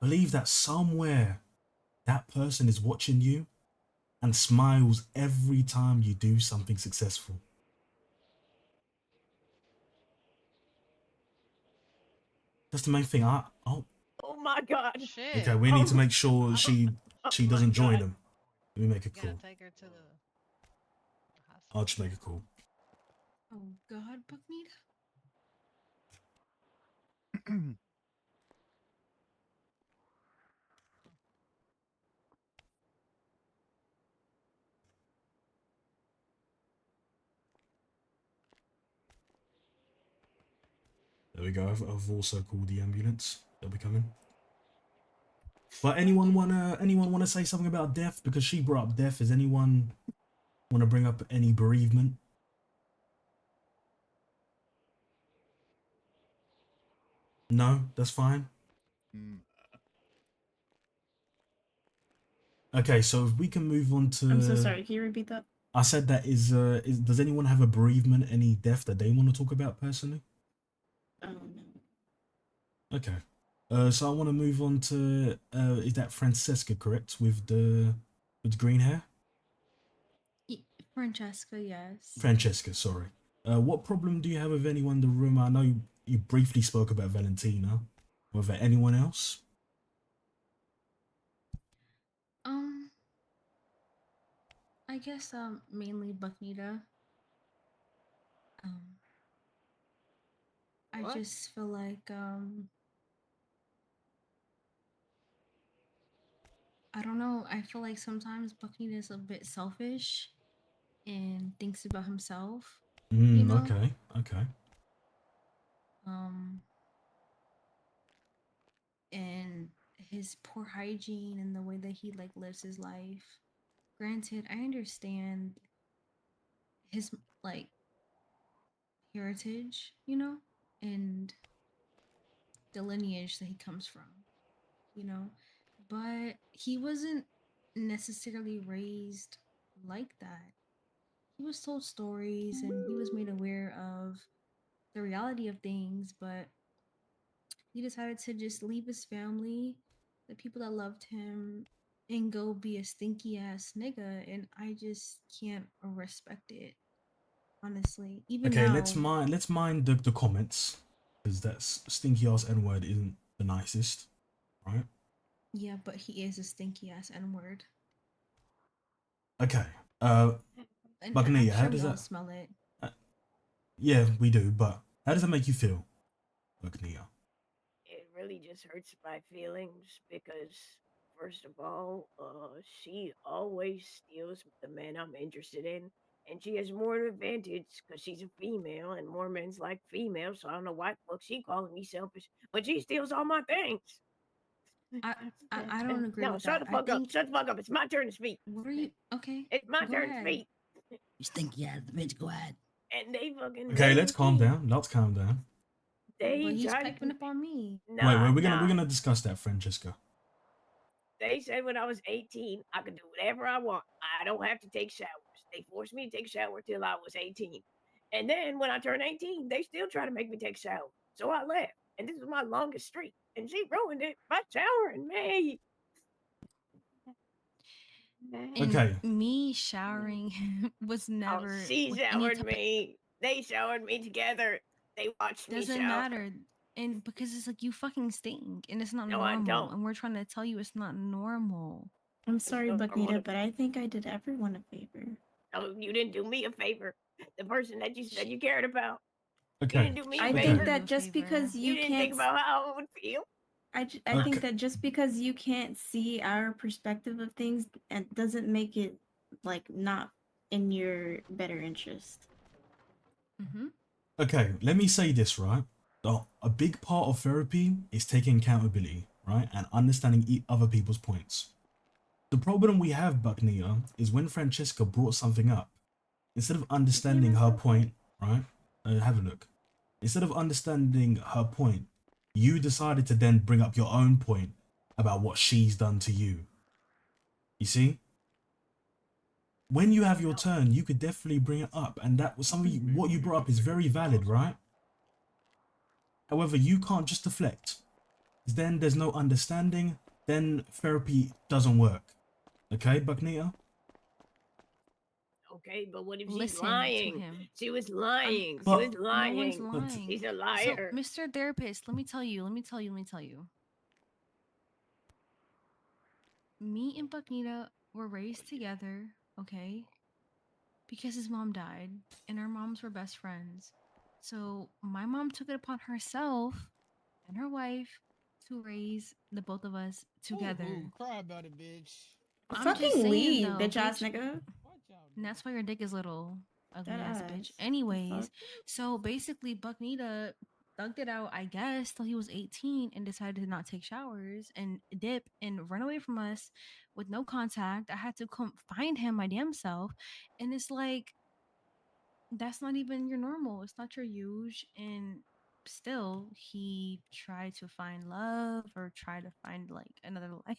A: Believe that somewhere that person is watching you and smiles every time you do something successful. That's the main thing. Oh,
B: Oh my god.
A: okay.
G: Shit.
A: We need to
B: Oh,
A: make sure
B: oh, oh
A: she
B: my
A: doesn't join
B: god.
A: them. Let me make a
G: You gotta
A: call.
G: take her to the
A: I'll
G: hospital.
A: just make a call.
J: Oh God, Buckmeat.
A: There we go. I've also called the ambulance. They'll be coming. But anyone wanna say something about death? Because she brought up death. Does anyone want to bring up any bereavement? No, that's fine.
C: Mm,
A: Okay, so if we can move on
E: I'm so
A: to,
E: sorry. Can you repeat that?
A: I said that is does anyone have a bereavement, any death that they want to talk about personally?
E: Oh no.
A: Okay. So I want to move on to is that Francesca correct with green hair?
J: Francesca, yes.
A: Francesca, sorry. What problem do you have with anyone in the room? I know you briefly spoke about Valentina. Was there anyone else?
J: Um, I guess mainly Bucknita. Um, I
B: What?
J: just feel like I don't know. I feel like sometimes Bucknita is a bit selfish and thinks about himself. You know,
A: Okay, okay.
J: um, and his poor hygiene and the way that he like lives his life. Granted, I understand his like heritage, and the lineage that he comes from, you know, but he wasn't necessarily raised like that. He was told stories and he was made aware of the reality of things, but he decided to just leave his family, the people that loved him, and go be a stinky ass nigga. And I just can't respect it, honestly. Even
A: Okay,
J: now,
A: let's mind the comments because that's stinky ass N word isn't the nicest, right?
J: yeah, but he is a stinky ass N word.
A: Okay. Uh,
J: And I'm
A: Buccaneer, how
J: sure we
A: does
J: all
A: that?
J: smell it.
A: Uh, yeah, we do, but how does that make you feel, Buccaneer?
B: It really just hurts my feelings because, first of all, she always steals the men I'm interested in, and she has more advantage because she's a female, and more men's like females. So I don't know why the fuck she calling me selfish, but she steals all my things.
J: I, I don't agree
B: No,
J: with
B: shut
J: that.
B: the
J: I
B: fuck up!
J: think
B: Shut the fuck up! It's my turn to speak.
J: what are you okay?
B: It's my
J: Go
B: turn to
J: ahead.
B: speak.
K: You stinky ass bitch, go ahead.
B: And they fucking
A: Okay, let's calm down. Let's calm down.
J: But
B: they
J: he's
B: try to
J: piping up on me.
A: Wait,
B: nah
A: we're
B: nah.
A: gonna discuss that, Francesca.
B: They said when I was 18, I could do whatever I want. I don't have to take showers. They forced me to take a shower till I was 18. And then when I turned 18, they still try to make me take a shower. So I left. And this was my longest streak. And she ruined it by showering me.
J: And
A: Okay,
J: me showering was
B: Oh,
J: never
B: she
J: with any
B: showered
J: type of
B: me. They showered me together. They watched me
J: doesn't
B: shower.
J: matter. And because it's like you fucking stink and it's not
B: No, I
J: normal.
B: don't.
J: And we're trying to tell you it's not normal.
E: I'm
B: It's
E: sorry,
B: normal
E: Bucknita,
B: to
E: but I think I did everyone a favor.
B: So you didn't do me a favor. The person that you said you cared about. You
A: Okay.
B: didn't do me a
E: I
A: Okay.
E: think
B: favor.
E: that just because
B: You
E: you
B: didn't think
E: can't,
B: about how I would feel.
E: I
A: Okay.
E: think that just because you can't see our perspective of things, it doesn't make it like not in your better interest.
J: Mm-hmm.
A: Okay, let me say this, right? A big part of therapy is taking accountability, right? And understanding other people's points. The problem we have, Bucknia, is when Francesca brought something up, instead of understanding her point, right? Have a look. Instead of understanding her point, you decided to then bring up your own point about what she's done to you. You see? When you have your turn, you could definitely bring it up, and that was something. What you brought up is very valid, right? However, you can't just deflect. Then there's no understanding. Then therapy doesn't work. Okay, Bucknita?
B: Okay, but what if she's
J: Listen to
B: lying?
J: him.
B: She was lying. She
A: But
B: was
J: No one's
B: lying.
J: lying.
B: She's a
J: So,
B: liar.
J: Mr. Therapist, let me tell you. Me and Bucknita were raised together, okay? Because his mom died, and our moms were best friends. So my mom took it upon herself and her wife to raise the both of us together.
C: Ooh, cry about it, bitch.
J: I'm just
E: Fucking
J: saying
E: leave,
J: though,
E: bitch ass nigga.
J: and that's why your dick is little, ugly
E: That
J: ass
E: ass.
J: bitch.
E: The
J: Anyways,
E: fuck?
J: so basically, Bucknita thugged it out, I guess, till he was 18 and decided to not take showers and dip and run away from us with no contact. I had to come find him my damn self, and it's like that's not even your normal. It's not your huge, and still he tried to find love or try to find like another life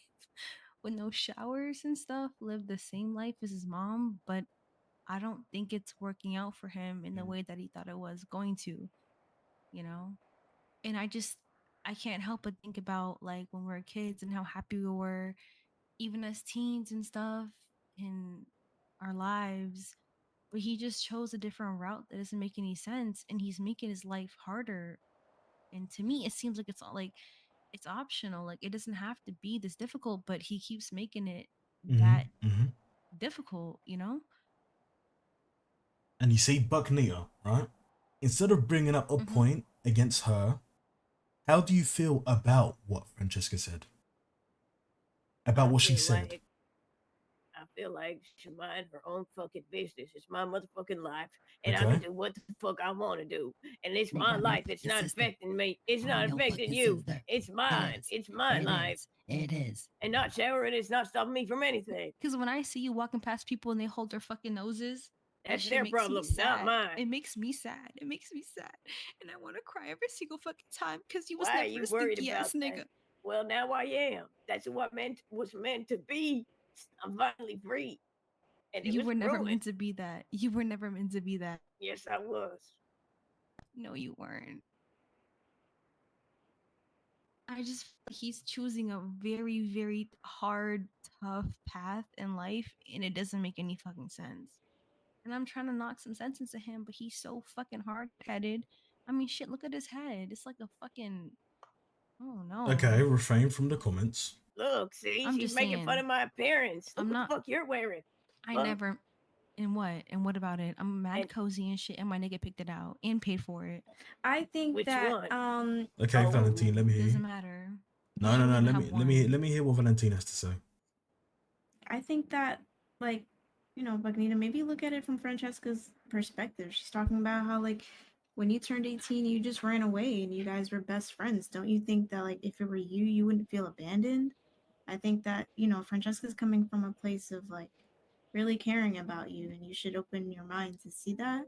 J: with no showers and stuff. Lived the same life as his mom, but I don't think it's working out for him in the way that he thought it was going to, you know? And I can't help but think about like when we were kids and how happy we were, even as teens and stuff in our lives. But he just chose a different route that doesn't make any sense, and he's making his life harder. And to me, it seems like it's all like it's optional. Like it doesn't have to be this difficult, but he keeps making it that difficult, you know?
A: And you see, Bucknita, right? Instead of bringing up a
J: Mm-hmm.
A: point against her, how do you feel about what Francesca said? About what she said?
B: I feel like she should mind her own fucking business. It's my motherfucking life, and I
A: Okay.
B: can do what the fuck I want to do. And it's
K: We
B: my
K: got no
B: life. It's
K: fucking
B: not
K: sister.
B: affecting me. It's not
K: No
B: affecting
K: fucking
B: you.
K: sister.
B: It's
K: It
B: mine.
K: is.
B: It's my
K: It
B: life.
K: is. It is.
B: And not showering is not stopping me from anything.
J: Because when I see you walking past people and they hold their fucking noses, that
B: That's
J: shit
B: their
J: makes me
B: problem, not
J: sad.
B: mine.
J: It makes me sad. It makes me sad. And I want to cry every single fucking time because you was
B: Why are
J: never
B: you
J: a
B: worried
J: stinky
B: about
J: ass
B: that?
J: nigga.
B: Well, now I am. That's what was meant to be. I'm finally free, and it
J: You
B: was
J: were never
B: brewing.
J: meant to be that. You were never meant to be that.
B: Yes, I was.
J: No, you weren't. I just feel like he's choosing a very, very hard, tough path in life, and it doesn't make any fucking sense. And I'm trying to knock some sense into him, but he's so fucking hard headed. I mean, shit, look at his head. It's like a fucking. Oh
A: Okay,
J: no.
A: refrain from the comments.
B: Look, see,
J: I'm
B: she's
J: just
B: making fun
J: saying.
B: of my appearance. Look
J: I'm
B: what
J: not.
B: the fuck you're wearing.
J: I
B: Fuck.
J: never. And what? And what about it? I'm mad
B: And
J: cozy and shit, and my nigga picked it out and paid for it.
E: I think
B: which
E: that
B: one?
A: Okay,
B: Oh,
A: Valentine, let me hear you.
J: Doesn't matter.
A: No,
J: I
A: no,
J: don't
A: no.
J: even
A: Let
J: have
A: me
J: one.
A: let me hear what Valentine has to say.
E: I think that like, you know, Bugnita, maybe look at it from Francesca's perspective. She's talking about how like when you turned 18, you just ran away and you guys were best friends. Don't you think that like if it were you, you wouldn't feel abandoned? I think that, you know, Francesca's coming from a place of like really caring about you and you should open your mind to see that.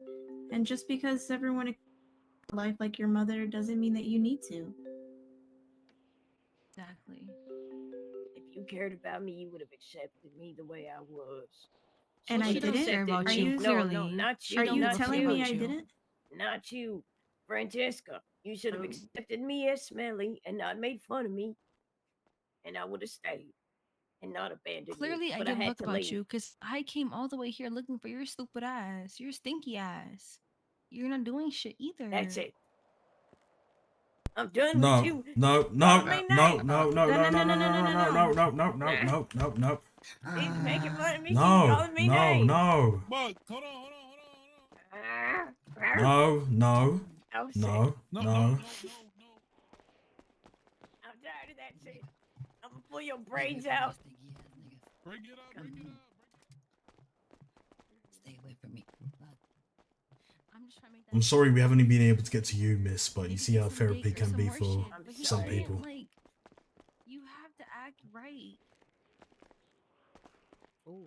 E: And just because everyone life like your mother doesn't mean that you need to.
J: Exactly.
B: if you cared about me, you would have accepted me the way I was.
E: And
B: She
E: I
J: She
B: would have
J: don't
E: didn't.
J: care
B: accepted
J: about
E: Are
B: me.
J: you.
E: you
B: No,
J: Clearly,
B: not
J: she
B: you.
E: are
J: don't
E: you
J: give a
B: Not
J: fuck
E: telling me
B: you.
J: about
E: I
J: you.
E: didn't?
B: Not you. Francesca, you should have
E: Oh.
B: accepted me as smelly and not made fun of me, and I would have stayed and not abandoned you.
J: Clearly, I
B: But I
J: give a
B: had
J: fuck
B: to
J: about
B: leave.
J: you because I came all the way here looking for your stupid ass, your stinky ass. You're not doing shit
B: That's
J: either.
B: it. I'm done with
A: No,
B: you.
A: no,
B: Call
A: no,
B: me
A: no,
B: night.
A: no, no, no, no, no, no, no, no, no, no, no, no, no, no, no, no.
B: He's making fun of me. He's
A: No,
B: calling me
A: no,
B: names.
A: no,
C: Buck, hold on.
A: no, no,
B: I'm sick.
A: no,
C: No.
A: no.
B: I'm tired of that shit. I'm gonna pull your brains out.
C: Break it up.
K: Stay away from me.
J: I'm just trying to make that.
A: I'm sorry we haven't been able to get to you, miss, but you
J: Maybe
A: see
J: get
A: how
J: some
A: therapy
J: dick or
A: can
J: some
A: be
J: more
A: for
J: shit, but he
A: some
J: couldn't,
A: people.
J: Like, you have to act right.
D: Ooh.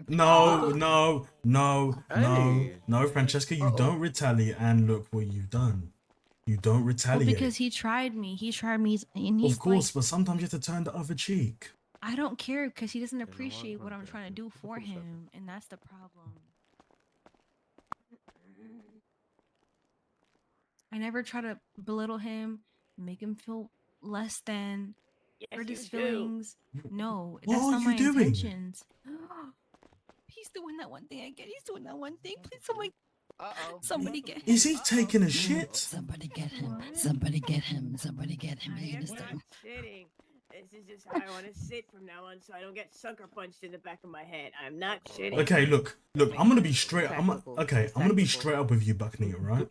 A: No, no, no, no,
F: Hey.
A: no, Francesca, you don't retaliate. And look what you've done. You don't
J: Well,
A: retaliate.
J: because he tried me. He tried me, and
A: Of
J: he's
A: course,
J: like,
A: but sometimes you have to turn the other cheek.
J: I don't care because he doesn't
F: know what?
J: appreciate what I'm
F: Okay,
J: trying to do
F: for
J: for
F: a second.
J: him, and that's the problem. I never try to belittle him, make him feel less than,
B: Yes,
J: hurt
B: you
J: his
B: do.
J: feelings. No,
A: What
J: that's
A: are
J: not
A: you
J: my
A: doing?
J: intentions. He's doing that one thing again. He's doing that one thing. Please, somebody get him.
A: Is he taking a shit?
K: Somebody get him. Somebody get him. Somebody get him.
B: I
K: He
B: am
K: is
B: not shitting. This is just how I want to sit from now on, so I don't get sucker punched in the back of my head. I'm not shitting.
A: Okay, look, I'm gonna be straight. I'm
D: Tactical.
A: okay.
D: It's
A: I'm gonna be
D: tactical.
A: straight up with you, Buckney, right?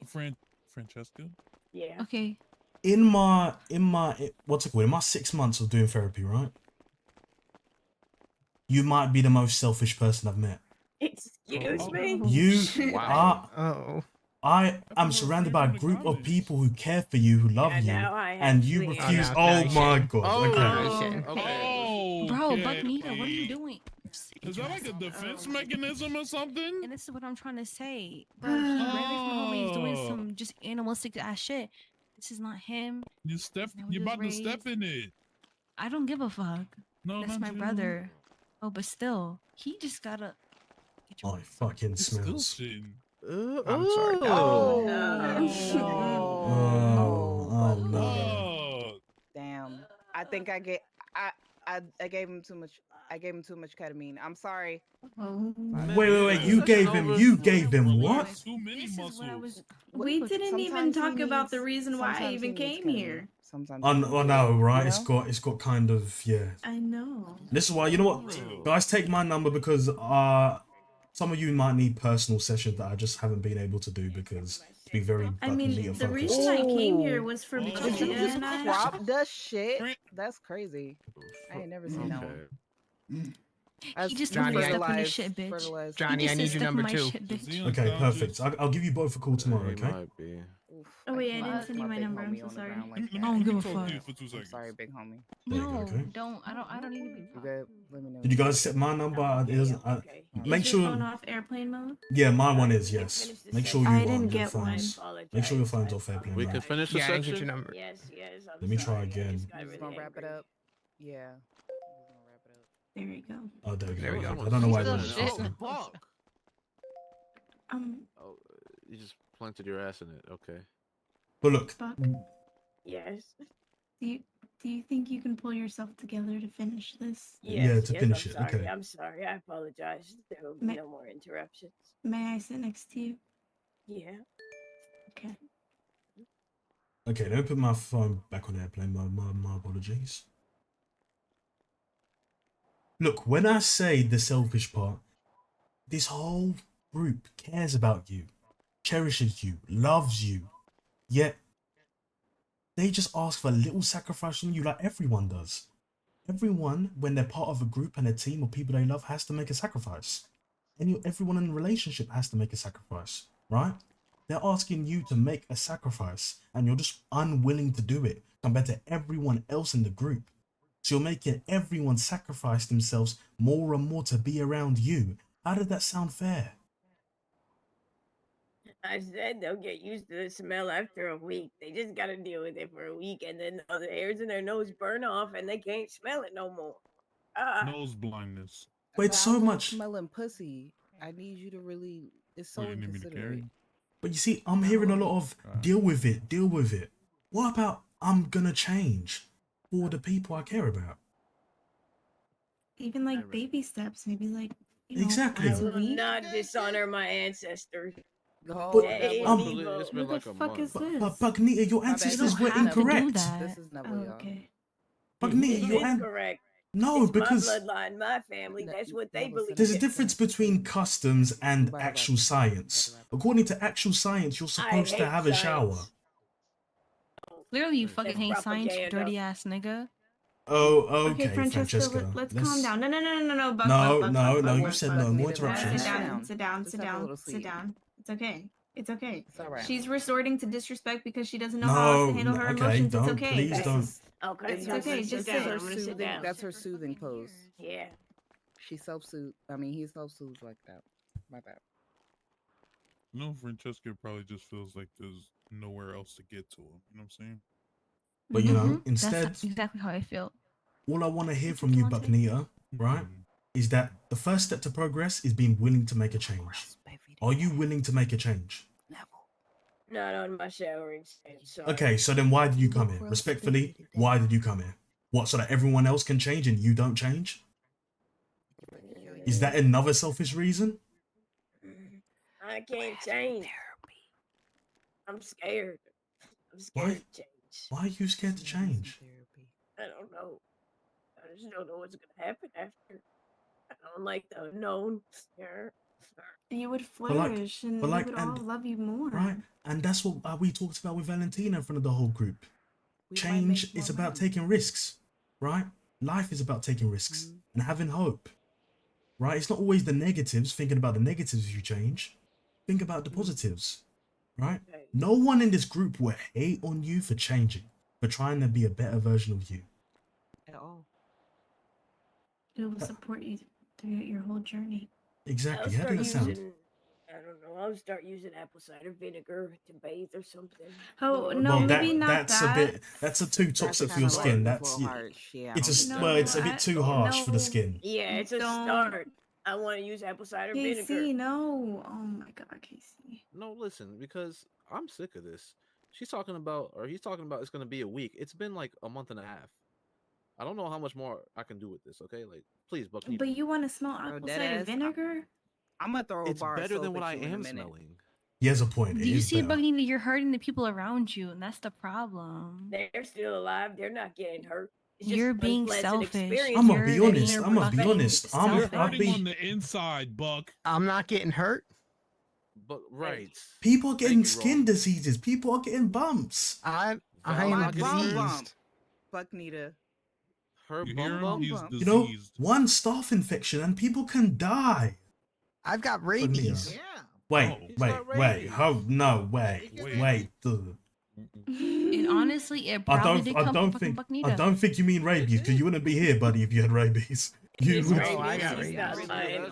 C: Francesca.
B: Yeah.
J: Okay.
A: In my what's it called? In my 6 months of doing therapy, right? You might be the most selfish person I've met.
B: Excuse me?
A: You
F: Wow.
I: Oh.
A: I am
C: more
A: surrounded by a
C: freedom to
A: group of
C: comments.
A: people who care for you, who love
B: Yeah,
A: you,
B: now I
A: and you
B: actually am.
A: refuse.
I: now
A: Oh
I: he's
A: my
I: shitting.
A: god.
F: Oh,
A: Okay.
I: Now he's shitting.
C: Oh,
J: Bro, Bucknita, what are you doing?
C: Is that like a defense mechanism or something?
J: And this is what I'm trying to say. Bro, he ran away from home and he's doing
C: Oh.
J: some just animalistic ass shit. This is not him.
C: You're
J: he was
C: about to step
J: raised.
C: in it.
J: I don't give a fuck.
C: No,
J: That's
C: not
J: my
C: you.
J: brother. Oh, but still, he just gotta get your
A: Oh, it fucking
C: It's still
A: smells.
C: shitting.
I: I'm sorry.
D: Oh,
A: Oh no.
C: Oh.
D: damn. I think I gave him too much. I gave him too much ketamine. I'm sorry.
E: Oh.
A: Wait. You gave him what?
C: Too many
J: This is
C: muscles.
J: what I was.
E: We didn't even
D: Sometimes he
E: talk about the
D: needs-
E: reason why I
D: sometimes
E: even
D: he needs
E: came
D: ketamine.
E: here.
D: Sometimes.
A: I
D: he needs
A: know,
D: it,
A: right?
D: you know?
A: It's got kind of, yeah.
E: I know.
A: This is why, you know what, guys, take my number because some of you might need personal sessions that I just haven't been able to do because it's been very
E: I
A: fucking
E: mean,
A: meter
E: the
A: focused.
E: reason I came here
D: Ooh.
E: was for
C: Did
D: Did you
E: Bucknita
D: just
E: and I.
D: crop the shit?
C: Fran-
D: That's crazy. I ain't never seen that
F: Okay.
D: one.
J: He just
I: Johnny,
J: told me to
I: I-
J: step in his
D: Fertilized-
J: shit, bitch.
D: fertilized.
I: Johnny,
J: he
I: I
J: just
I: need
J: said,
I: your
J: "Step in
I: number
J: my
I: two.
J: shit, bitch."
C: Is he
A: Okay,
C: unconscious?
A: perfect. I'll give you both a call tomorrow,
F: He
A: okay?
F: might be.
D: Oof,
E: Oh, wait, I
D: can't
E: didn't
D: put
E: send
D: my
E: you my
D: big
E: number. I'm
D: homie
E: so
D: on the
E: sorry.
D: ground like
C: Let
D: that.
C: me-
J: I don't
C: let
J: give
C: me
J: a
C: talk to you
J: fuck.
C: for 2
D: I'm
C: seconds.
D: sorry, big homie.
A: There you go,
J: No,
A: okay?
J: don't. I don't need to be.
D: You
J: talked
D: got.
J: to.
D: Let me know.
A: Did you guys set my number? It doesn't,
B: Okay.
A: make
E: Is your phone
A: sure,
E: off airplane mode?
A: yeah, my one is,
B: You
A: yes.
B: finished the
A: Make sure
B: session.
E: I
A: you
E: didn't
A: your
E: get one.
A: phones.
B: I
A: Make sure your
B: apologize.
A: phone's off airplane
F: We
A: mode.
F: can finish the
I: Yeah, I didn't get
F: section.
I: your number.
B: Yes, I'm
A: Let me
B: sorry.
A: try
B: I
A: again.
B: just got
D: You just
B: really
D: gonna wrap it
B: angry.
D: up? Yeah. We're just gonna wrap it up.
E: There you go.
A: Oh, there we
I: There we
A: go.
I: go.
A: I don't know why
J: Still
A: it didn't
J: shit.
A: just now.
F: Fuck.
E: Um,
F: Oh, you just planted your ass in it. Okay.
A: But look,
E: Buck,
B: Yes.
E: do you think you can pull yourself together to finish this?
A: Yeah, to finish
B: I'm
A: it,
B: sorry.
A: okay.
B: I'm sorry. I apologize. There will be
E: Ma-
B: no more interruptions.
E: May I sit next to you?
B: Yeah.
E: Okay.
A: Okay, let me put my phone back on airplane mode. My apologies. Look, when I say the selfish part, this whole group cares about you, cherishes you, loves you, yet they just ask for a little sacrifice from you like everyone does. Everyone, when they're part of a group and a team of people they love, has to make a sacrifice. And everyone in a relationship has to make a sacrifice, right? They're asking you to make a sacrifice and you're just unwilling to do it compared to everyone else in the group. So you're making everyone sacrifice themselves more and more to be around you. How did that sound fair?
B: I said they'll get used to the smell after a week. They just gotta deal with it for a week, and then the hairs in their nose burn off, and they can't smell it no more.
C: Nose blindness.
A: But it's so
D: Val
A: much.
D: smelling pussy. I need you to really. It's so
C: What, you need me to
D: inconsiderate.
C: carry?
A: But you see, I'm hearing a lot of deal with it, deal with it. What about I'm gonna change for the people I care about?
E: Even like baby steps, maybe like, you know,
A: Exactly.
E: once
B: I
E: a
B: will
E: week.
B: not dishonor my ancestors.
D: Oh,
A: But,
B: Hey,
A: um,
B: Nevo.
F: It's been
E: What the
F: like a
E: fuck is
F: month.
E: this?
A: But Bugnita, your
D: My bad.
A: ancestors
J: don't
A: were
J: have to do
A: incorrect.
J: that.
D: This is Neville,
E: Oh,
D: y'all.
E: okay.
A: Bugnita,
B: It
A: your
B: is correct.
A: No,
B: It's my
A: because
B: bloodline, my family. That's what they believe.
A: there's a
B: in.
A: difference between customs and actual science. According to actual science, you're
B: I
A: supposed to
B: hate
A: have a shower.
B: science.
J: Clearly, you
F: That's
J: fucking
B: That's
J: hate science, you
B: propaganda.
J: dirty ass nigga.
A: Oh,
E: Okay,
A: okay,
E: Francesca,
A: Francesca.
E: let's
A: Let's.
E: calm down. No, Buck,
A: No,
E: Buck,
A: no,
E: Buck,
A: no.
E: Buck,
A: You
E: Buck,
A: said
E: Buck.
A: no more
D: Buck, Nita,
E: Sit
A: interruptions.
E: down, sit down,
D: Just
E: sit
D: have a
E: down,
D: little
E: sit
D: seat.
E: down. It's okay. It's okay.
D: It's all right.
E: She's resorting to disrespect because she doesn't know how else to
A: No,
E: handle her
A: okay,
E: emotions. It's
A: don't.
E: okay.
A: Please
B: Okay.
A: don't.
B: Okay,
E: It's
B: I'm
E: okay,
B: gonna
E: just
B: sit
E: sit.
B: down.
D: That's her
B: I'm gonna sit
D: soothing.
B: down.
D: That's her soothing pose.
B: Yeah.
D: She self-soothe. I mean, he self-soothes like that. My bad.
C: No, Francesca probably just feels like there's nowhere else to get to him. You know what I'm saying?
A: But you know,
J: That's
A: instead,
J: exactly how I feel.
A: all I want to hear
J: Thank
A: from
J: you,
A: you,
J: Delonte.
A: Bucknita, right,
C: Mhm.
A: is that the first step to progress is being willing to make a change. Are you willing to make a change?
B: Not on my showering stand. Sorry.
A: Okay, so then why did you come here? Respectfully, why did you come here? What, so that everyone else can change and you don't change? Is that another selfish reason?
B: I can't change. I'm scared. I'm scared
A: Why?
B: to change.
A: Why are you scared to change?
B: I don't know. I just don't know what's gonna happen after. I don't like the unknown. Yeah.
E: You would
A: But like,
E: flourish, and
A: but
E: we
A: like,
E: would
A: and
E: all love you more.
A: right, and that's what we talked about with Valentina in front of the whole group. Change is about taking risks, right? Life is about taking risks and having hope, right? It's not always the negatives, thinking about the negatives you change. Think about the positives, right?
B: Okay.
A: No one in this group will hate on you for changing, for trying to be a better version of you.
D: At all.
E: It will support you throughout your whole journey.
A: Exactly.
B: I'll
A: How did
B: start
A: that sound?
B: using. I don't know. I'll start using apple cider vinegar to bathe or something.
E: Oh,
B: Or
E: no,
A: Well,
E: maybe not
A: that's a
E: that.
A: bit. That's a too toxic for your
D: kinda
A: skin.
D: a
A: That's
D: little harsh. Yeah, I
A: it's
D: don't
A: a
D: think
E: No,
A: well, it's a bit too harsh for the
E: no.
A: skin.
B: Yeah, it's a
E: Don't.
B: start. I want to use apple cider vinegar.
E: Casey, no. Oh my god, Casey.
F: No, listen, because I'm sick of this. She's talking about, or he's talking about, it's gonna be a week. It's been like a month and a half. I don't know how much more I can do with this. Okay, like please, Bucknita.
E: But you want to smell
D: Bro,
E: apple
D: dead
E: cider
D: ass,
E: vinegar?
D: I'm gonna throw a
F: It's
D: bar of
F: better
D: soap
F: than what
D: at
F: I
D: you in a
F: am
D: minute.
F: smelling.
A: He has a point.
J: Do
A: It
J: you
A: is
J: see,
A: better.
J: Bugnita? You're hurting the people around you, and that's the problem.
B: They're still alive. They're not getting hurt. It's just
J: You're
B: an
J: being
B: unpleasant
J: selfish.
B: experience.
A: I'm gonna
J: You're
A: be
B: from
A: honest.
B: their
A: I'm gonna be
B: perspective.
A: honest.
C: You're
A: I've
C: hurting
A: been.
C: on the inside, Buck.
I: I'm not getting hurt.
F: But right,
A: People are
F: Thank
A: getting
F: you,
A: skin
F: Ron.
A: diseases. People are getting bumps.
I: I
F: Val
I: am
F: not getting hurt.
I: diseased.
D: Buck Nita.
F: Her
C: You
F: bum
C: hear him?
F: bump.
C: He's
D: bump.
A: You know,
C: diseased.
A: one staph infection and people can die.
I: I've got
A: Bugnita.
I: rabies.
L: Yeah.
A: Wait,
C: Oh.
F: He's
A: wait,
F: got
A: wait.
F: rabies.
A: How? No, wait,
C: Wait.
A: wait.
J: And honestly, it
A: I
J: probably
A: don't.
J: did
A: I
J: come
A: don't
J: from
A: think.
J: fucking
A: I
J: Bugnita.
A: don't think you mean rabies because you wouldn't be here, buddy, if you had rabies. You
B: It's
A: would.
B: rabies.
I: I got
B: He's not
I: rabies.
B: lying.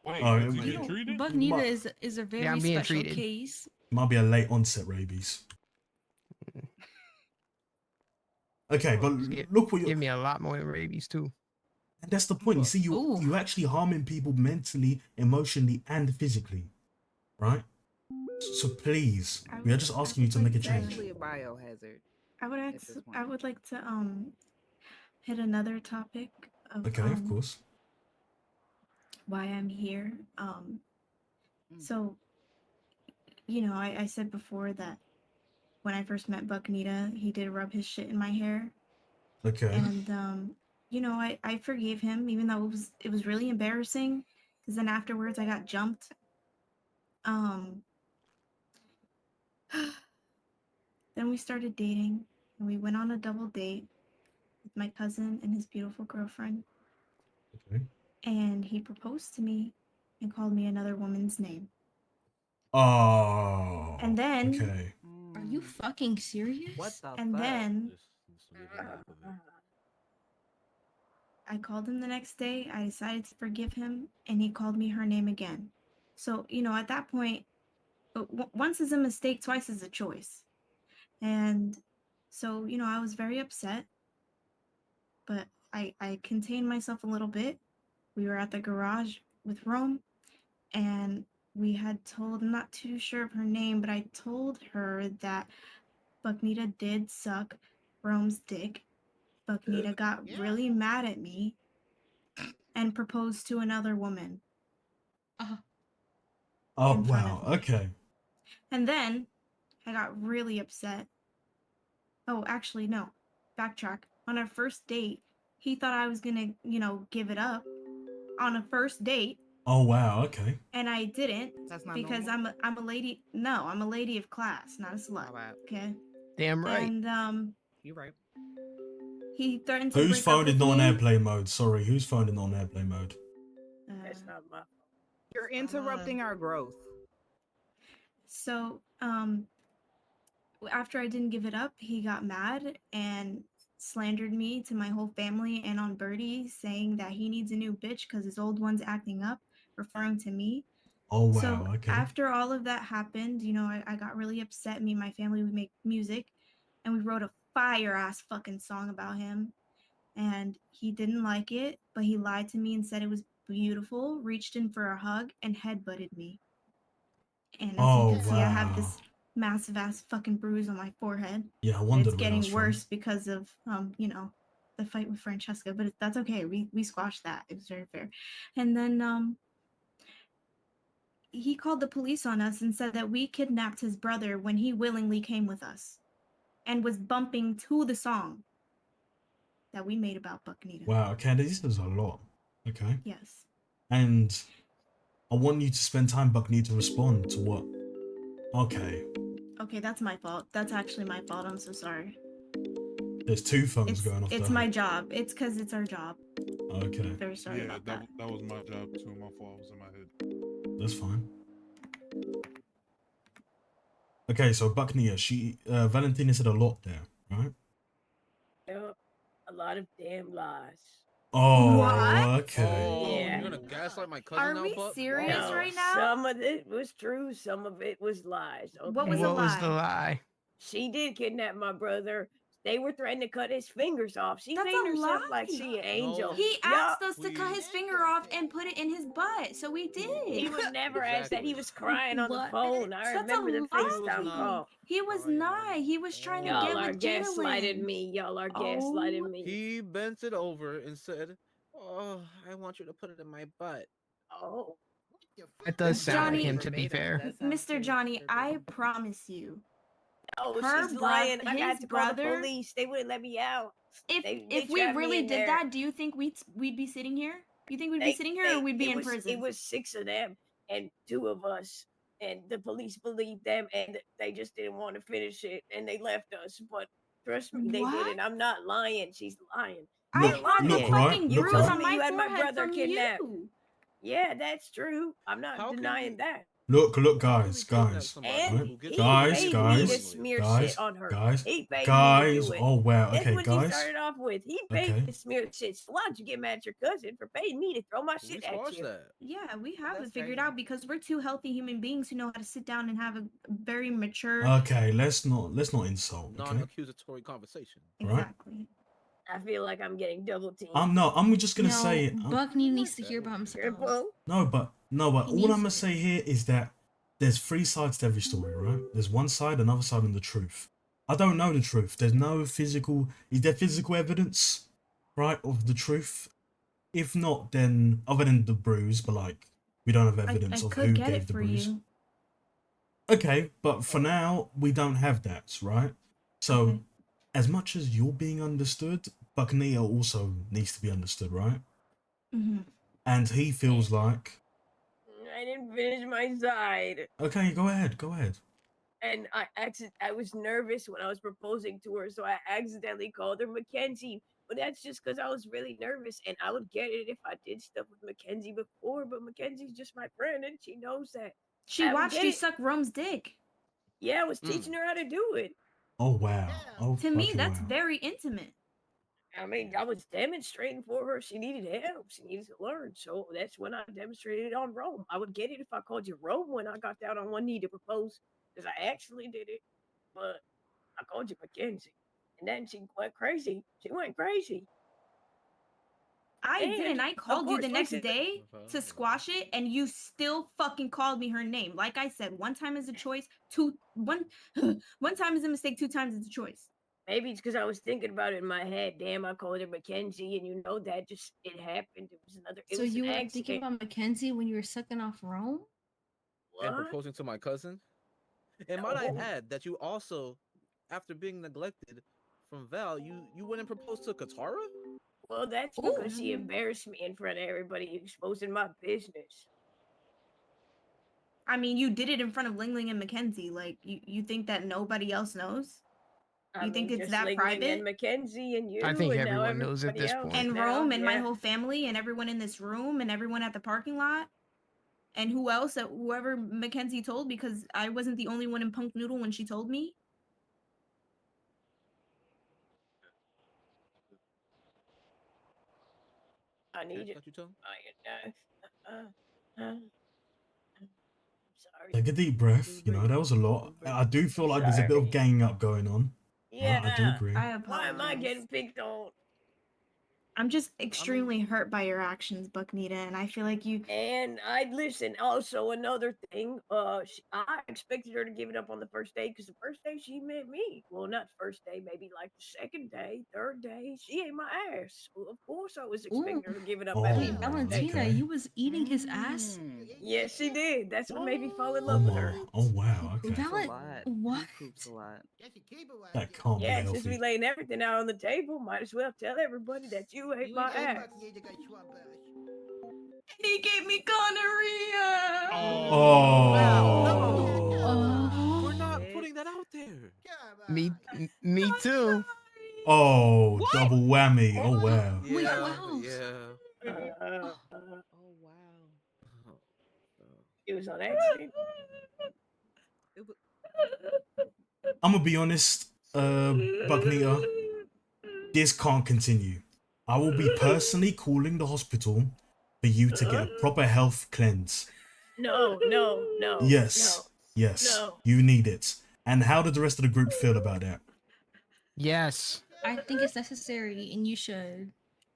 C: Wait,
A: Oh,
C: is he
A: it-
C: getting treated?
J: Bugnita is a very
I: I'm being
J: special
I: treated.
J: case.
A: Might be a late onset rabies. Okay, but look what
I: Give
A: you're.
I: me a lot more than rabies too.
A: And that's the point. You see,
J: Ooh.
A: you actually harming people mentally, emotionally, and physically, right? So please, we are just asking you to make a
D: It's
A: change.
D: actually a biohazard.
E: I would
D: at
E: ask,
D: this point.
E: I would like to hit another topic of
A: Okay, of course.
E: why I'm here.
D: Mm.
E: So you know, I said before that when I first met Bucknita, he did rub his shit in my hair.
A: Okay.
E: And you know, I forgave him even though it was really embarrassing because then afterwards I got jumped. Then we started dating and we went on a double date with my cousin and his beautiful girlfriend.
A: Okay.
E: And he proposed to me and called me another woman's name.
A: Oh.
E: And then
A: Okay.
J: Are you fucking serious?
D: What the
E: and
D: fuck?
E: then
F: Just leave it half of it.
E: I called him the next day. I decided to forgive him, and he called me her name again. So, you know, at that point, once is a mistake, twice is a choice. And so, you know, I was very upset, but I contained myself a little bit. We were at the garage with Rome, and we had told, I'm not too sure of her name, but I told her that Bucknita did suck Rome's dick. Bucknita got really mad at me and proposed to another woman.
A: Oh
E: in front
A: wow.
E: of me.
A: Okay.
E: And then I got really upset. Oh, actually, no. Backtrack. On our first date, he thought I was gonna, give it up on a first date.
A: Oh wow, okay.
E: And I didn't.
D: That's not
E: because
D: normal.
E: I'm a lady. No, I'm a lady of class, not a slut.
D: My bad.
E: Okay.
I: Damn right.
E: And
D: You're right.
E: he threatened to
A: Whose
E: break up
A: phone is
E: with
A: not on
E: me.
A: airplane mode? Sorry, whose phone is not on airplane mode?
B: That's not my fault.
D: You're interrupting our growth.
E: So, after I didn't give it up, he got mad and slandered me to my whole family and on Birdie, saying that he needs a new bitch because his old one's acting up, referring to me.
A: Oh wow,
E: So
A: okay.
E: after all of that happened, I got really upset. Me and my family would make music, and we wrote a fire ass fucking song about him. And he didn't like it, but he lied to me and said it was beautiful, reached in for a hug, and headbutted me. And as you
A: Oh
E: can see, I have
A: wow.
E: this massive ass fucking bruise on my forehead.
A: Yeah, I
E: And
A: wondered
E: it's
A: where that was
E: getting
A: from.
E: worse because of the fight with Francesca, but that's okay. We squashed that. It was very fair. And then he called the police on us and said that we kidnapped his brother when he willingly came with us and was bumping to the song that we made about Buckanita.
A: Wow, Candy, this is a lot. Okay.
E: Yes.
A: And I want you to spend time, Buckney, to respond to what. Okay.
E: Okay, that's my fault. That's actually my fault. I'm so sorry.
A: There's two phones going off.
E: It's my job. It's because it's our job.
A: Okay.
E: Very sorry about that.
C: That was my job too. My fault was in my head.
A: That's fine. Okay, so Bucknia, Valentina said a lot there, right?
B: Yep. A lot of damn lies.
A: Oh,
E: What?
A: okay.
F: Oh,
B: Yeah.
F: you're gonna gaslight my cousin
E: Are
F: now,
E: we
F: Buck?
E: serious
B: No,
E: right now?
B: some of it was true, some of it was lies. Okay?
E: What was a
I: What was the
E: lie?
I: lie?
B: She did kidnap my brother. They were threatening to cut his fingers off. She
E: That's
B: made
E: a
B: herself
E: lie.
B: like she an angel.
F: No.
E: He
B: Y'all,
E: asked us to cut his finger off and put it in his butt, so we did.
B: he would never ask that. He
F: Exactly.
B: was crying on the
J: What?
B: phone. I
E: That's
B: remember the
E: a
F: He was
B: FaceTime
F: not.
B: call.
E: He was
F: crying
E: not.
F: on
E: He was trying to
F: phone.
E: get
B: Y'all are
E: with
B: gaslighting
E: Jalen.
B: me. Y'all are
E: Oh.
B: gaslighting me.
F: He bent it over and said, "Oh, I want you to put it in my butt."
B: Oh,
I: It does sound like
E: Johnny-
I: him, to be fair.
E: Mr. Johnny, I promise you,
B: oh,
E: Her
B: she's
E: bro-
B: lying. I
E: his
B: got to call the
E: brother-
B: police. They wouldn't let me out.
E: if
B: They
E: we
B: trapped me
E: really
B: in
E: did
B: there.
E: that, do you think we'd be sitting here? You think we'd be sitting here, or we'd be in prison?
B: It was 6 of them and 2 of us, and the police believed them, and they just didn't want to finish it, and they left us. But trust me, they
E: What?
B: didn't. I'm not lying. She's lying.
E: I
B: You're
A: Look,
E: had the
B: lying.
A: right,
E: fucking
B: You
A: look,
E: bruise
B: told
A: right.
E: on
B: me
E: my
B: you had my
E: forehead
B: brother
E: from
B: kidnapped.
E: you.
B: Yeah, that's true. I'm not
F: How can
B: denying
F: you-
B: that.
A: Look,
F: How can
A: guys,
F: we kidnap
A: guys,
F: somebody
B: And
A: right?
F: who gets
B: he
F: away with
A: Guys,
B: paid
F: it
B: me to
A: guys,
F: willingly?
B: smear
A: guys,
B: shit on her.
A: guys,
B: He paid me to
A: guys.
B: do it.
A: Oh wow,
B: That's
A: okay,
B: what he
A: guys.
B: started off with. He paid
A: Okay.
B: me to smear shit. So why don't you get mad at your cousin for paying me to throw my
F: We
B: shit at
F: squashed
B: you?
F: that.
E: Yeah, we have
D: That's
E: it figured
D: crazy.
E: out because we're two healthy human beings who know how to sit down and have a very mature.
A: Okay, let's not insult, okay?
F: Non-accusatory conversation.
A: Right?
E: Exactly.
B: I feel like I'm getting double teamed.
A: I'm just gonna
J: No,
A: say
J: Buckney needs to hear about himself.
B: Triple.
A: no, but
J: He
A: all I'm
J: needs
A: gonna
J: to.
A: say here is that there's three sides to every story, right? There's one side, another side, and the truth. I don't know the truth. There's no physical. Is there physical evidence, right, of the truth? If not, then other than the bruise, but like we don't have
E: I
A: evidence of
E: could
A: who
E: get
A: gave
E: it
A: the
E: for
A: bruise.
E: you.
A: Okay, but for now we don't have that, right? So,
E: Okay.
A: as much as you're being understood, Buccaneer also needs to be understood, right?
E: Mm-hmm.
A: And he feels like,
B: I didn't finish my side.
A: okay, go ahead, go ahead.
B: And I was nervous when I was proposing to her, so I accidentally called her Mackenzie. But that's just because I was really nervous, and I would get it if I did stuff with Mackenzie before. But Mackenzie's just my friend, and she knows that.
E: She
B: I would
E: watched
B: get
E: you
B: it.
E: suck Rome's dick.
B: Yeah, I was teaching her how to do it.
A: Oh wow. Oh
E: To me,
A: fucking
E: that's
A: wow.
E: very intimate.
B: I mean, I was demonstrating for her. She needed help. She needed to learn. So that's when I demonstrated on Rome. I would get it if I called you Rome when I got down on one knee to propose, because I actually did it. But I called you Mackenzie. And then she went crazy. She went crazy.
E: I
B: And,
E: didn't. I
B: of
E: called you
B: course,
E: the next
B: listen,
E: day to squash it, and you still fucking called me her name. Like I said, one time is a choice. One time is a mistake. 2 times is a choice.
B: maybe it's because I was thinking about it in my head. Damn, I called her Mackenzie, and you know that just it happened. It was another. It
J: So
B: was
J: you
B: an
J: were
B: accident.
J: thinking about Mackenzie when you were sucking off Rome?
F: And
B: What?
F: proposing to my cousin. And might I
B: No.
F: add that you also, after being neglected from Val, you went and proposed to Katara?
B: Well, that's because he embarrassed me in front of everybody, exposing my business.
E: I mean, you did it in front of Ling Ling and Mackenzie. Like, you think that nobody else knows?
B: I
E: You think
B: mean,
E: it's
B: just
E: that
B: Ling Ling
E: private?
B: and Mackenzie and you,
I: I think
B: and now
I: everyone knows at
B: everybody
I: this
B: else.
I: point.
E: And
B: now,
E: Rome and my
B: yeah.
E: whole family and everyone in this room and everyone at the parking lot. And who else? Whoever Mackenzie told, because I wasn't the only one in Punk Noodle when she told me.
B: I need it.
F: Got you, tongue?
B: I'm sorry.
A: Take a deep breath. You know, that was a lot. I do feel like there's a bit of
B: Sorry.
A: ganging up going on.
B: Yeah.
A: I do agree.
E: I
B: Why am I
E: apologize.
B: getting picked on?
E: I'm just extremely hurt by your actions, Bucknita, and I feel like you.
B: And I listen. Also, another thing. I expected her to give it up on the first day because the first day she met me. Well, not first day, maybe like the second day, third day. She ate my ass. Well, of course, I was expecting her to give it up after
J: Wait,
B: the first day.
J: Valentina, you was eating his ass?
B: Yes, she did. That's what made me fall in
A: Oh
B: love with
A: my.
B: her.
A: Oh wow. Okay.
J: What?
A: That can't be
B: Yeah, since we
A: healthy.
B: laying everything out on the table, might as well tell everybody that you ate my ass.
E: He gave me gonorrhea.
A: Oh.
F: We're not putting that out there.
I: Me too.
A: Oh, double whammy. Oh wow.
J: Wait,
F: Yeah,
J: wow.
F: yeah.
D: Oh wow.
B: It was on accident.
A: I'm gonna be honest, Bugnita. This can't continue. I will be personally calling the hospital for you to get a proper health cleanse.
B: No.
A: Yes, yes,
B: No.
A: you need it. And how did the rest of the group feel about that?
I: Yes.
J: I think it's necessary, and you should.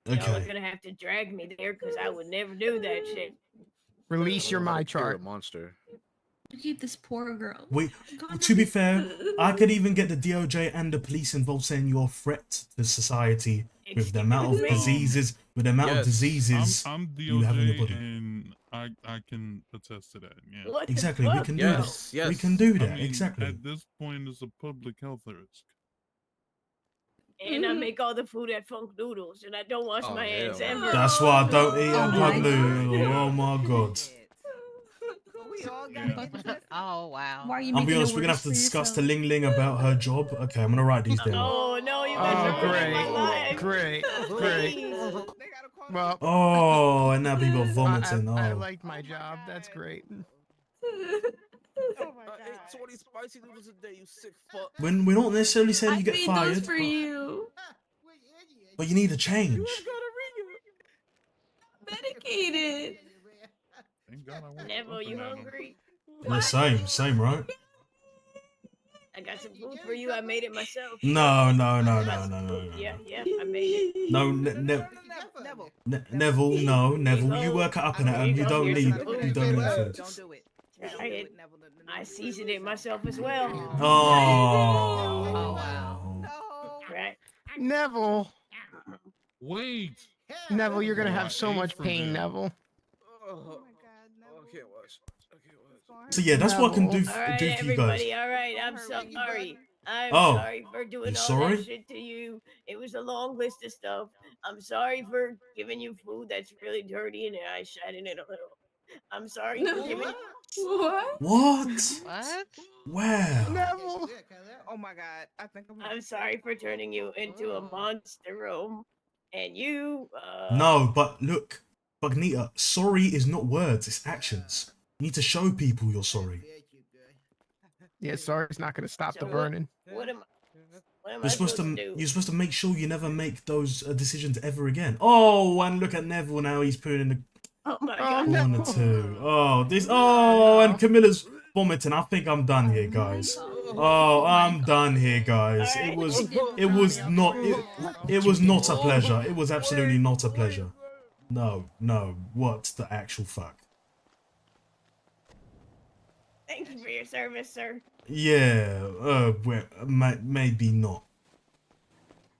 B: Y'all are
A: Okay.
B: gonna have to drag me there because I would never do that shit.
I: Release your my chart.
F: Monster.
J: Look at this poor girl.
A: Wait, to be fair, I could even get the DOJ and the police involved, saying you're a threat to society with the amount of diseases,
C: I'm
A: you have in your
C: DOJ,
A: body.
C: and I can attest to that. Yeah.
B: What
A: Exactly, we can do
F: Yes,
A: that.
F: yes.
A: We can do
C: I
A: that.
C: mean,
A: Exactly.
C: at this point, it's a public health risk.
B: And I make all the food at Funk Noodles, and I don't wash my hands
F: hell
B: ever.
A: That's why I don't eat
J: Oh
A: at
J: my
A: pub
J: God.
A: noodle. Oh my god.
G: Oh wow.
J: Why are you
A: I'll
J: making
A: be
J: it
A: honest, we're gonna
J: worse
A: have to
J: for
A: discuss to
J: yourself?
A: Ling Ling about her job. Okay, I'm gonna write these down.
B: Oh no, you guys are ruining my life.
I: Great.
B: Please.
I: Well,
A: Oh, and now people are vomiting.
I: I
A: Oh.
I: liked my job. That's great.
F: I ate 20 spicy noodles a day, you sick fuck.
A: When we're not necessarily saying
E: I
A: you get
E: made
A: fired,
E: those for you.
A: but you need a change.
E: Medicated.
C: Thank God I went
B: Neville, you
C: looking at 'em.
B: hungry?
A: Yeah, same, right?
B: I got some food for you. I made it myself.
A: No.
B: I made it.
A: No, Neville, no, Neville. You work at Up and Atom. You don't need food.
B: Don't do it. I seasoned it myself as well.
A: Oh.
B: Right.
I: Neville.
C: Wait.
I: Neville, you're gonna
C: Well,
I: have so
C: I ate
I: much
C: for
I: pain,
C: them.
I: Neville.
F: Oh I can't watch.
A: So yeah, that's what I can do,
B: All right,
A: do for you guys.
B: everybody. All right, I'm sorry. I'm
A: Oh,
B: sorry for doing
A: you
B: all
A: sorry?
B: that shit to you. It was a long list of stuff. I'm sorry for giving you food that's really dirty and I shat in it a little. I'm sorry for giving.
E: What?
A: What?
G: What?
A: Wow.
I: Neville.
L: Oh my god. I think
B: I'm sorry for turning you into a monster room, and you.
A: No, but look, Bugnita, sorry is not words, it's actions. You need to show people you're sorry.
I: Yeah, sorry, it's not gonna stop
B: So
I: the
B: what-
I: burning.
B: What am I
A: You're
B: supposed to do?
A: You're supposed to make sure you never make those decisions ever again. Oh, and look at Neville now. He's putting in the
B: Oh my god.
A: corner too. Oh, this. Oh, and Camilla's vomiting. I think I'm done here, guys. Oh, I'm done here, guys. It was not. It was not a pleasure. It was absolutely not a pleasure. No. What the actual fuck?
B: Thank you for your service, sir.
A: Yeah. Maybe not.